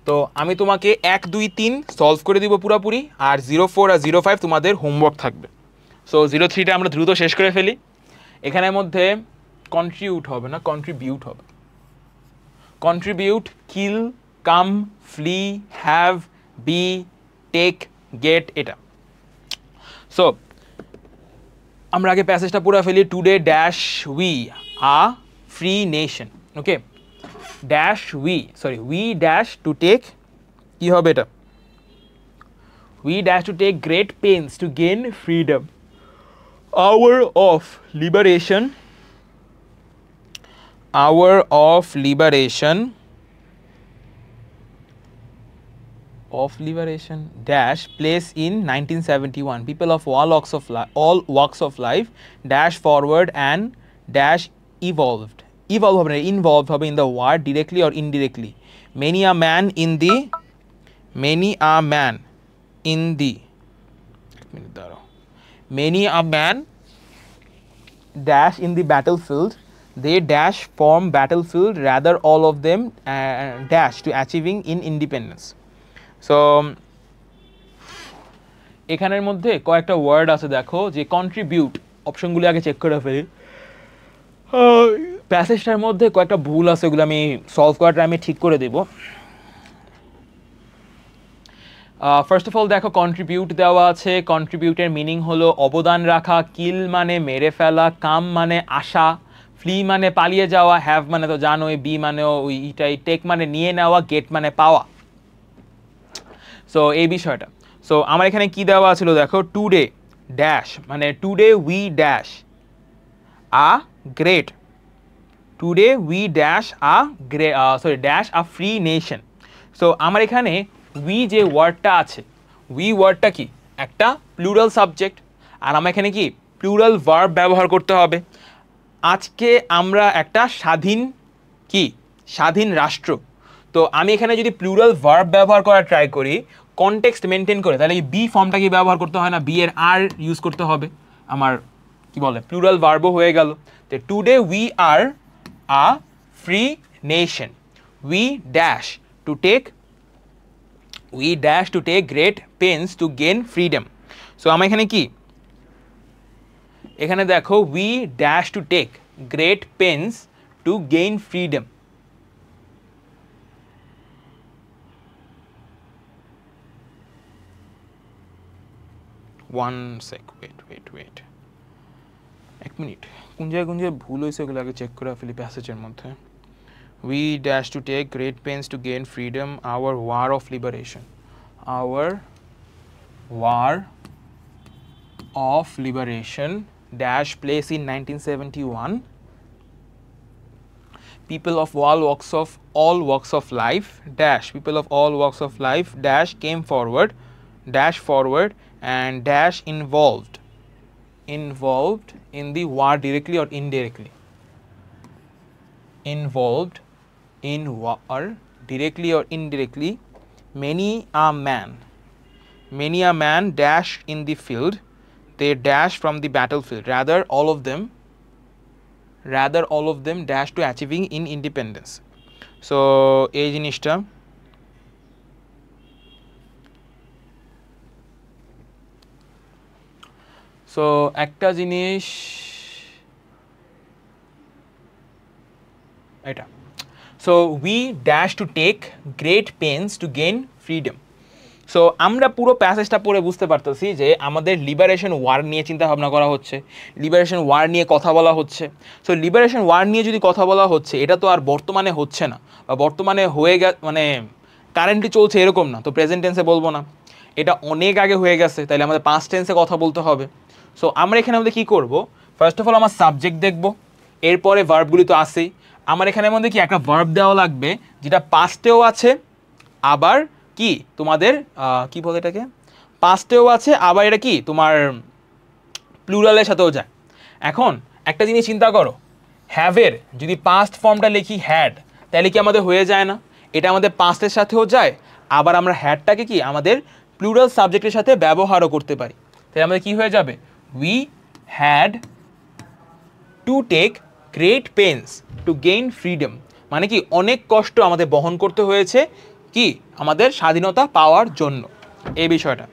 তো আমি তোমাকে 1 2 3 সলভ করে দিব পুরোপুরি, আর 04 আর 05 তোমাদের হোমওয়ার্ক থাকবে। সো 03টা আমরা দ্রুত শেষ করে ফেলি। এখানের মধ্যে কন্ট্রিবিউট হবে না, কন্ট্রিবিউট হবে, contribute, kill, come, flee, have, be, take, get, এটা। সো আমরা আগে প্যাসেজটা পুরো ফেলি। Today dash we a free nation, okay, dash we dash to take, কি হবে এটা, we dash to take great pains to gain freedom, hour of liberation hour of liberation dash place in 1971. People of all walks of life dash forward and dash involved হবে in the war directly or indirectly. Many a man in the many a man dash in the battlefield, they dash form battlefield, rather all of them dash to achieving in independence. So এখানের মধ্যে কয়েকটা word আছে, দেখো যে contribute, অপশনগুলি আগে check করে ফেলি। প্যাসেজটার মধ্যে কয়েকটা ভুল আছে, ওগুলো আমি সলভ করার টাইমে ঠিক করে দেব। ফার্স্ট অফ অল দেখো কন্ট্রিবিউট দেওয়া আছে, কন্ট্রিবিউটের মিনিং হলো অবদান রাখা, কিল মানে মেরে ফেলা, কাম মানে আসা, ফ্লি মানে পালিয়ে যাওয়া, হ্যাভ মানে তো জানোই, বি মানেও ওইটাই, টেক মানে নিয়ে নেওয়া, গেট মানে পাওয়া। সো এই বিষয়টা। সো আমার এখানে কি দেওয়া ছিল দেখো, টুডে ড্যাশ মানে today we dash a great, today we dash dash a free nation. So আমার এখানে উই যে ওয়ার্ডটা আছে, উই ওয়ার্ডটা কি একটা প্লুরাল সাবজেক্ট, আর আমার এখানে কি প্লুরাল ভার্ব ব্যবহার করতে হবে। আজকে আমরা একটা স্বাধীন রাষ্ট্র। তো আমি এখানে যদি প্লুরাল ভার্ব ব্যবহার করার ট্রাই করি কনটেক্সট মেনটেন করে, তাহলে কি বি ফর্মটা কি ব্যবহার করতে হয় না, বি এর আর ইউজ করতে হবে, আমার কি বলে প্লুরাল ভার্বও হয়ে গেল। তো today we are a free nation, we dash to take great pains to gain freedom. So আমার এখানে কি, এখানে দেখো we dash to take great pains to gain freedom. One sec, wait এক মিনিট, কোন জায়গায় ভুল হয়েছে ওগুলো আগে চেক করে ফেলি প্যাসেজের মধ্যে। We dash to take great pains to gain freedom, our war of liberation, dash place in 1971. People of all walks of life dash came forward and dash involved in the war directly or indirectly. Involved in war directly or indirectly. Many a man dash in the field, they dash from the battlefield, rather all of them dash to achieving in independence. So এই জিনিসটা so একটা জিনিস এটা, so we dash to take great pains to gain freedom. So আমরা পুরো প্যাসেজটা পড়ে বুঝতে পারতেছি যে আমাদের লিবারেশন ওয়ার নিয়ে চিন্তা ভাবনা করা হচ্ছে, লিবারেশন ওয়ার নিয়ে কথা বলা হচ্ছে। সো লিবারেশন ওয়ার নিয়ে যদি কথা বলা হচ্ছে, এটা তো আর বর্তমানে হচ্ছে না, বা বর্তমানে মানে কারেন্টলি চলছে এরকম না, তো প্রেজেন্ট টেন্সে বলবো না, এটা অনেক আগে হয়ে গেছে, তাহলে আমাদের পাস্ট টেন্সে কথা বলতে হবে। সো আমরা এখানে আমাদের কী করবো, ফার্স্ট অফ অল আমার সাবজেক্ট দেখবো, এরপরে ভার্বগুলি তো আসেই। আমার এখানের মধ্যে কি একটা ভার্ব দেওয়া লাগবে যেটা পাস্টেও আছে, আবার কি তোমাদের কি বলে এটাকে, পাস্টেও আছে, আবার এটা কি তোমার প্লুরালের সাথেও যায়। এখন একটা জিনিস চিন্তা করো, হ্যাভের যদি পাস্ট ফর্মটা লিখি হ্যাড, তাহলে কি আমাদের হয়ে যায় না, এটা আমাদের পাস্টের সাথেও যায়, আবার আমরা হ্যাডটাকে কি আমাদের প্লুরাল সাবজেক্টের সাথে ব্যবহারও করতে পারি। তাহলে আমাদের কি হয়ে যাবে, we had to take great pains to gain freedom, মানে কি অনেক কষ্ট আমাদের বহন করতে হয়েছে কি আমাদের স্বাধীনতা পাওয়ার জন্য, এই বিষয়টা।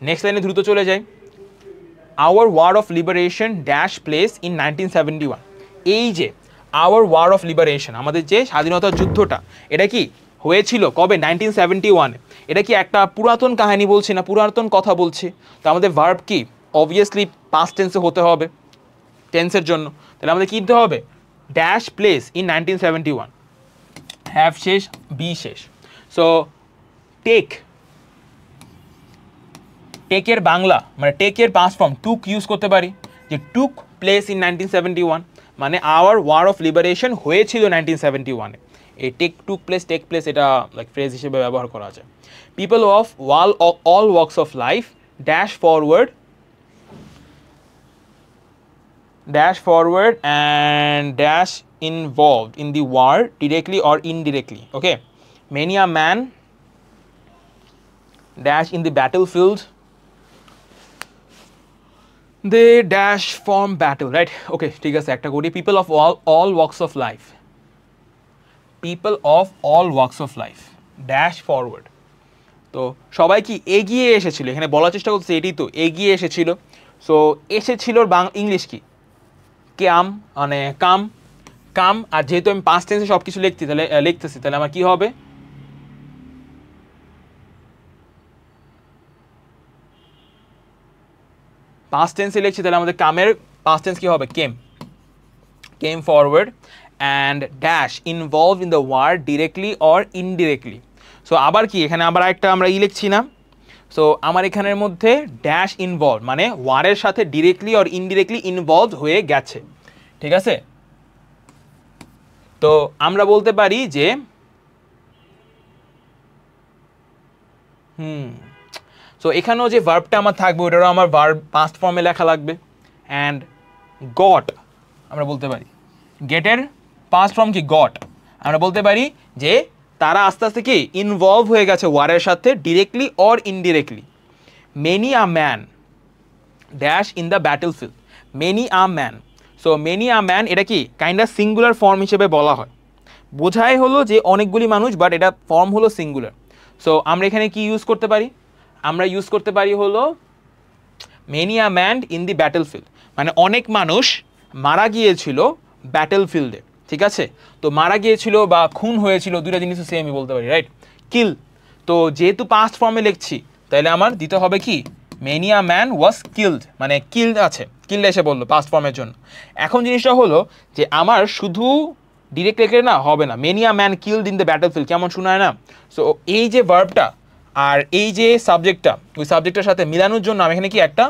নেক্সট লাইনে দ্রুত চলে যাই, our war of liberation dash place in 1971। এই যে আওয়ার ওয়ার অফ লিবারেশন, আমাদের যে স্বাধীনতার যুদ্ধটা, এটা কি হয়েছিল কবে, 1971। এটা কি একটা পুরাতন কাহিনী বলছি না, পুরাতন কথা বলছি, তো আমাদের ভার্ব কি অবভিয়াসলি পাস্ট টেন্সে হতে হবে টেন্সের জন্য। তাহলে আমাদের কী দিতে হবে, ড্যাশ প্লেস ইন 1971, হ্যাভ শেষ, বি শেষ। সো টেকের বাংলা মানে টেকের পাস্ট ফর্ম টুক ইউজ করতে পারি, যে টুক প্লেস ইন 1971, মানে আওয়ার ওয়ার অফ লিবারেশন হয়েছিল 1971-এ। এই টেক প্লেস এটা লাইক ফ্রেজ হিসেবে ব্যবহার করা যায়। People of all works of life dash forward and dash involved in the war directly or indirectly. Okay, many a man dash in the battlefield, they dash from battle, right? Okay, ঠিক আছে, একটা করি। people of all walks of life, people of all walks of life dash forward। তো সবাই কি এগিয়ে এসেছিল, এখানে বলার চেষ্টা করছে এটি তো এগিয়ে এসেছিল। সো এসেছিল ইংলিশ কি কাম, মানে কাম। আর যেহেতু আমি পাস্ট টেন্সে সব কিছু লিখতেছি তাহলে আমার কি হবে, পাস্ট টেন্সে লিখছি তাহলে আমাদের কামের পাস্ট টেন্স কি হবে, came forward and dash involve in the war directly or indirectly. So আবার কি এখানে আবার একটা আমরা লিখছি না, সো আমার এখানের মধ্যে ড্যাশ ইনভলভ মানে ওয়ারের সাথে ডিরেক্টলি অর ইনডিরেক্টলি ইনভলভ হয়ে গেছে, ঠিক আছে। তো আমরা বলতে পারি যে সো এখানেও যে ভার্বটা আমার থাকবে ওটারও আমার ভার্ব পাস্ট ফর্মে লেখা লাগবে। অ্যান্ড গট আমরা বলতে পারি, গেটের পাস্ট ফর্ম কি গট। আমরা বলতে পারি যে তারা আস্তে আস্তে কি ইনভলভ হয়ে গেছে ওয়ারের সাথে directly or indirectly. Many a man dash in the battlefield, many a man. So many a man এটা কি কাইন্ড অফ সিঙ্গুলার ফর্ম হিসেবে বলা হয়, বোঝায় হলো যে অনেকগুলি মানুষ, বাট এটা ফর্ম হলো সিঙ্গুলার। সো আমরা এখানে কি ইউজ করতে পারি, আমরা ইউজ করতে পারি হলো many a man in the battlefield, মানে অনেক মানুষ মারা গিয়েছিল ব্যাটলফিল্ডে, ঠিক আছে। তো মারা গিয়েছিল বা খুন হয়েছিল দুইটা জিনিসও সেমই বলতে পারি, রাইট। কিল, তো যেহেতু পাস্ট ফর্মে লিখছি তাহলে আমার দিতে হবে কি many a man was killed, মানে কিলড আছে, কিলড এসে বললো পাস্ট ফর্মের জন্য। এখন জিনিসটা হলো যে আমার শুধু ডিরেক্ট লেখে না হবে না, many a man killed in the battlefield কেমন শোনায় না। সো এই যে ভার্বটা আর এই যে সাবজেক্টটা, ওই সাবজেক্টের সাথে মিলানোর জন্য আমি এখানে কি একটা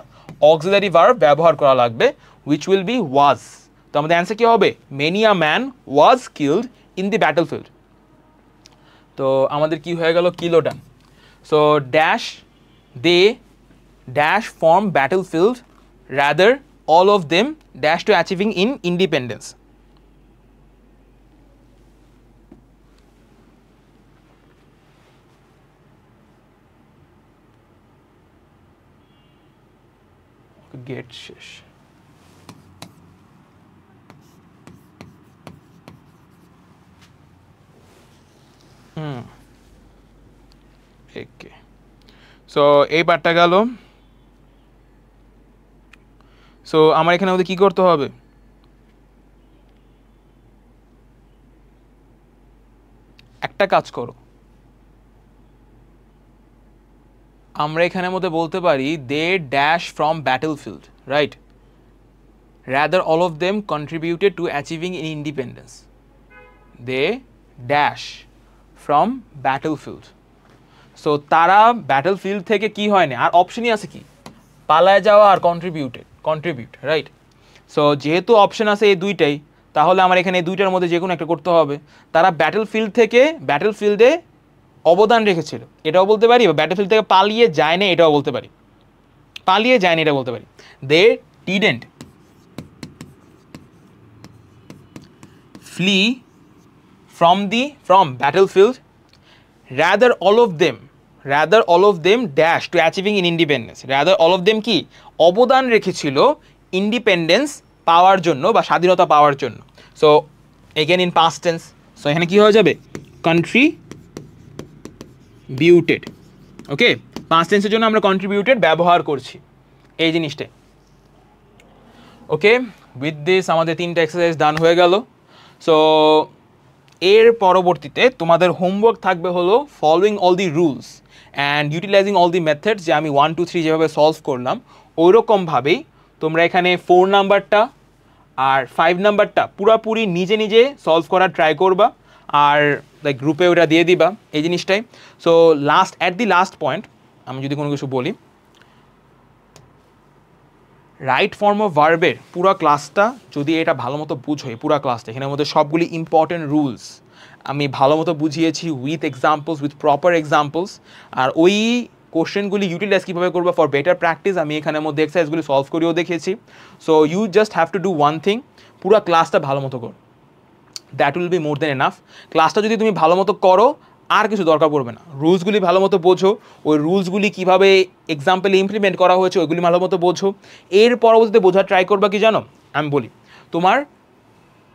অক্সিলারি ভার্ব ব্যবহার করা লাগবে, উইচ উইল বি ওয়াজ। তো আমাদের অ্যান্সার কি হবে, many a man was killed in the battlefield. তো আমাদের কি হয়ে গেল, কিলোডান। So dash they dash from battlefield rather all of them dash to achieving in independence. Get শেষ। Okay, so এই পার্টটা গেল। সো আমার এখানে আমাদের কী করতে হবে, একটা কাজ করো, আমরা এখানের মধ্যে বলতে পারি they dash from battlefield, right, rather all of them contributed to achieving in independence. They dash from battlefield, so তারা ব্যাটলফিল্ড থেকে কি হয়নি, আর অপশনই আছে কি পালায় যাওয়া আর কন্ট্রিবিউট, রাইট। সো যেহেতু অপশন আছে এই দুইটাই, তাহলে আমার এখানে এই দুইটার মধ্যে যে কোনো একটা করতে হবে। তারা ব্যাটলফিল্ড থেকে ব্যাটলফিল্ডে অবদান রেখেছিল এটাও বলতে পারি, বা ব্যাটলফিল্ড থেকে পালিয়ে যায়নি এটাও বলতে পারি, পালিয়ে যায়নি এটা বলতে পারি। They didn't flee from battlefield rather all of them dash to achieving in independence, rather all of them কি অবদান রেখেছিল ইন্ডিপেন্ডেন্স পাওয়ার জন্য বা স্বাধীনতা পাওয়ার জন্য। So again in past tense, so এখানে কি হয়ে যাবে কন্ট্রিবিউটেড। ওকে, পাস্ট টেন্সের জন্য আমরা কন্ট্রিবিউটেড ব্যবহার করছি এই জিনিসটাই। ওকে, উইথ দিস আমাদের 3টা এক্সারসাইজ ডান হয়ে গেল। সো এর পরবর্তীতে তোমাদের হোমওয়ার্ক থাকবে হলো following all the rules and utilising all the methods, যে আমি 1 2 3 যেভাবে সলভ করলাম ওইরকমভাবেই তোমরা এখানে 4 নাম্বারটা আর 5 নাম্বারটা পুরোপুরি নিজে নিজে সলভ করার ট্রাই করবা, আর লাইক গ্রুপে ওটা দিয়ে দিবা এই জিনিসটাই। So at the last point আমি যদি কোনো কিছু বলি, রাইট ফর্ম অফ ভার্বের পুরো ক্লাসটা যদি এটা ভালো মতো বুঝো, পুরো ক্লাসটা এখানের মধ্যে সবগুলি ইম্পর্টেন্ট রুলস আমি ভালো মতো বুঝিয়েছি with examples, with proper examples. আর ওই কোশ্চেনগুলি ইউটিলাইজ কীভাবে করবো ফর বেটার প্র্যাকটিস আমি এখানের মধ্যে এক্সারসাইজগুলি সলভ করেও দেখেছি। So you just have to do one thing, পুরো ক্লাসটা ভালো মতো করো, that will be more than enough. ক্লাসটা যদি তুমি ভালো মতো করো আর কিছু দরকার পড়বে না, রুলসগুলি ভালো মতো বোঝো, ওই রুলসগুলি কীভাবে এক্সাম্পলে ইমপ্লিমেন্ট করা হয়েছে ওইগুলি ভালো মতো বোঝো। এর পরবর্তীতে বোঝার ট্রাই করবা কি জানো, আমি বলি তোমার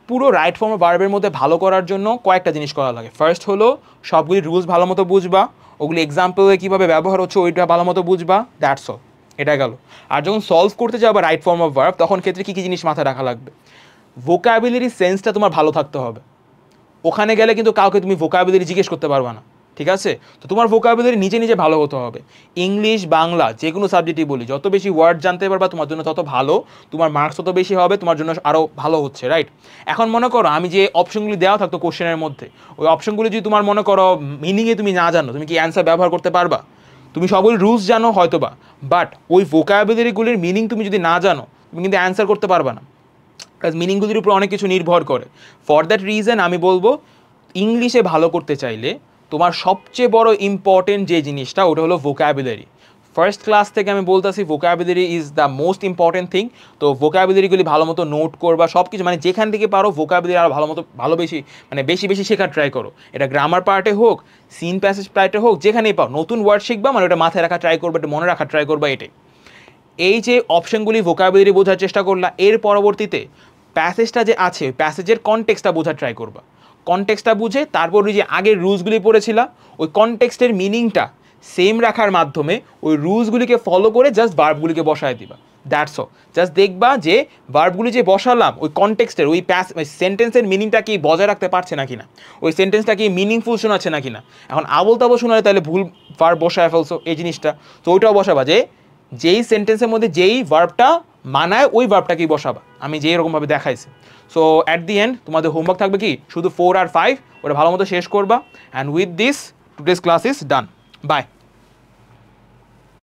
পুরো রাইট ফর্ম অফ ভার্বের মধ্যে ভালো করার জন্য কয়েকটা জিনিস করা লাগে। ফার্স্ট হলো সবগুলি রুলস ভালো মতো বুঝবা, ওগুলি এক্সাম্পলে কীভাবে ব্যবহার হচ্ছে ওইটা ভালো মতো বুঝবা, দ্যাটস অল, এটা গেল। আর যখন সলভ করতে যাবা রাইট ফর্ম অফ ভার্ব তখন ক্ষেত্রে কী কী জিনিস মাথায় রাখা লাগবে, ভোকাবুলারি সেন্সটা তোমার ভালো থাকতে হবে। ওখানে গেলে কিন্তু কাউকে তুমি ভোকাবুলারি জিজ্ঞেস করতে পারবা না, ঠিক আছে? তো তোমার ভোকাবুলারি নিজে নিজে ভালো হতে হবে। ইংলিশ বাংলা যে কোনো সাবজেক্টই বলি, যত বেশি ওয়ার্ড জানতে পারবা তোমার জন্য তত ভালো, তোমার মার্কস তত বেশি হবে, তোমার জন্য আরও ভালো হচ্ছে, রাইট? এখন মনে করো আমি যে অপশনগুলি দেওয়া থাকতো কোশ্চেনের মধ্যে, ওই অপশনগুলি যদি তোমার মনে করো মিনিংয়ে তুমি না জানো, তুমি কি অ্যান্সার ব্যবহার করতে পারবা? তুমি সবগুলি রুলস জানো হয়তোবা, বাট ওই ভোকাবুলারিগুলির মিনিং তুমি যদি না জানো তুমি কিন্তু অ্যান্সার করতে পারবা না, কাজ মিনিংগুলির উপর অনেক কিছু নির্ভর করে। ফর দ্যাট রিজন আমি বলবো ইংলিশে ভালো করতে চাইলে তোমার সবচেয়ে বড় ইম্পর্টেন্ট যে জিনিসটা ওটা হলো ভোকাবুলারি। ফার্স্ট ক্লাস থেকে আমি বলতেছি vocabulary is the most important thing. তো ভোকাবুলারিগুলি ভালো মতো নোট করবা, সব কিছু মানে যেখান থেকে পারো ভোকাবুলারি আরও ভালো বেশি মানে বেশি বেশি শেখার ট্রাই করো। এটা গ্রামার পার্টে হোক, সিন প্যাসেজ পার্টে হোক, যেখানেই পাও নতুন ওয়ার্ড শিখবা মানে ওটা মাথায় রাখা ট্রাই করবা, এটা মনে রাখার ট্রাই করবা। এটাই এই যে অপশনগুলি ভোকাবুলারি বোঝার চেষ্টা করলা, এর পরবর্তীতে প্যাসেজটা যে আছে প্যাসেজের কনটেক্সটটা বোঝার ট্রাই করবা। কনটেক্সটটা বুঝে তারপর ওই যে আগের রুলসগুলি পড়েছিলা ওই কনটেক্সটের মিনিংটা সেম রাখার মাধ্যমে ওই রুলসগুলিকে ফলো করে জাস্ট ভার্বগুলিকে বসায় দিবা, দ্যাটস অল। জাস্ট দেখবা যে ভার্বগুলি যে বসালাম ওই কনটেক্সটের ওই সেন্টেন্সের মিনিংটা কি বজায় রাখতে পারছে নাকি না, ওই সেন্টেন্সটা কি মিনিংফুল শোনাচ্ছে নাকি না। এখন আবল তাবল শোনালে তাহলে ভুল ভার্ব বসায় ফেলছো এই জিনিসটা, তো ওইটাও বসাবা যে যেই সেন্টেন্সের মধ্যে যেই ভার্বটা মানায় ওই ভার্বটাকেই বসাবা, আমি যেই রকমভাবে দেখাইছি। সো অ্যাট দি এন্ড তোমাদের হোমওয়ার্ক থাকবে কি শুধু 4 আর 5, ওটা ভালো মতো শেষ করবা। And with this today's class is done, by.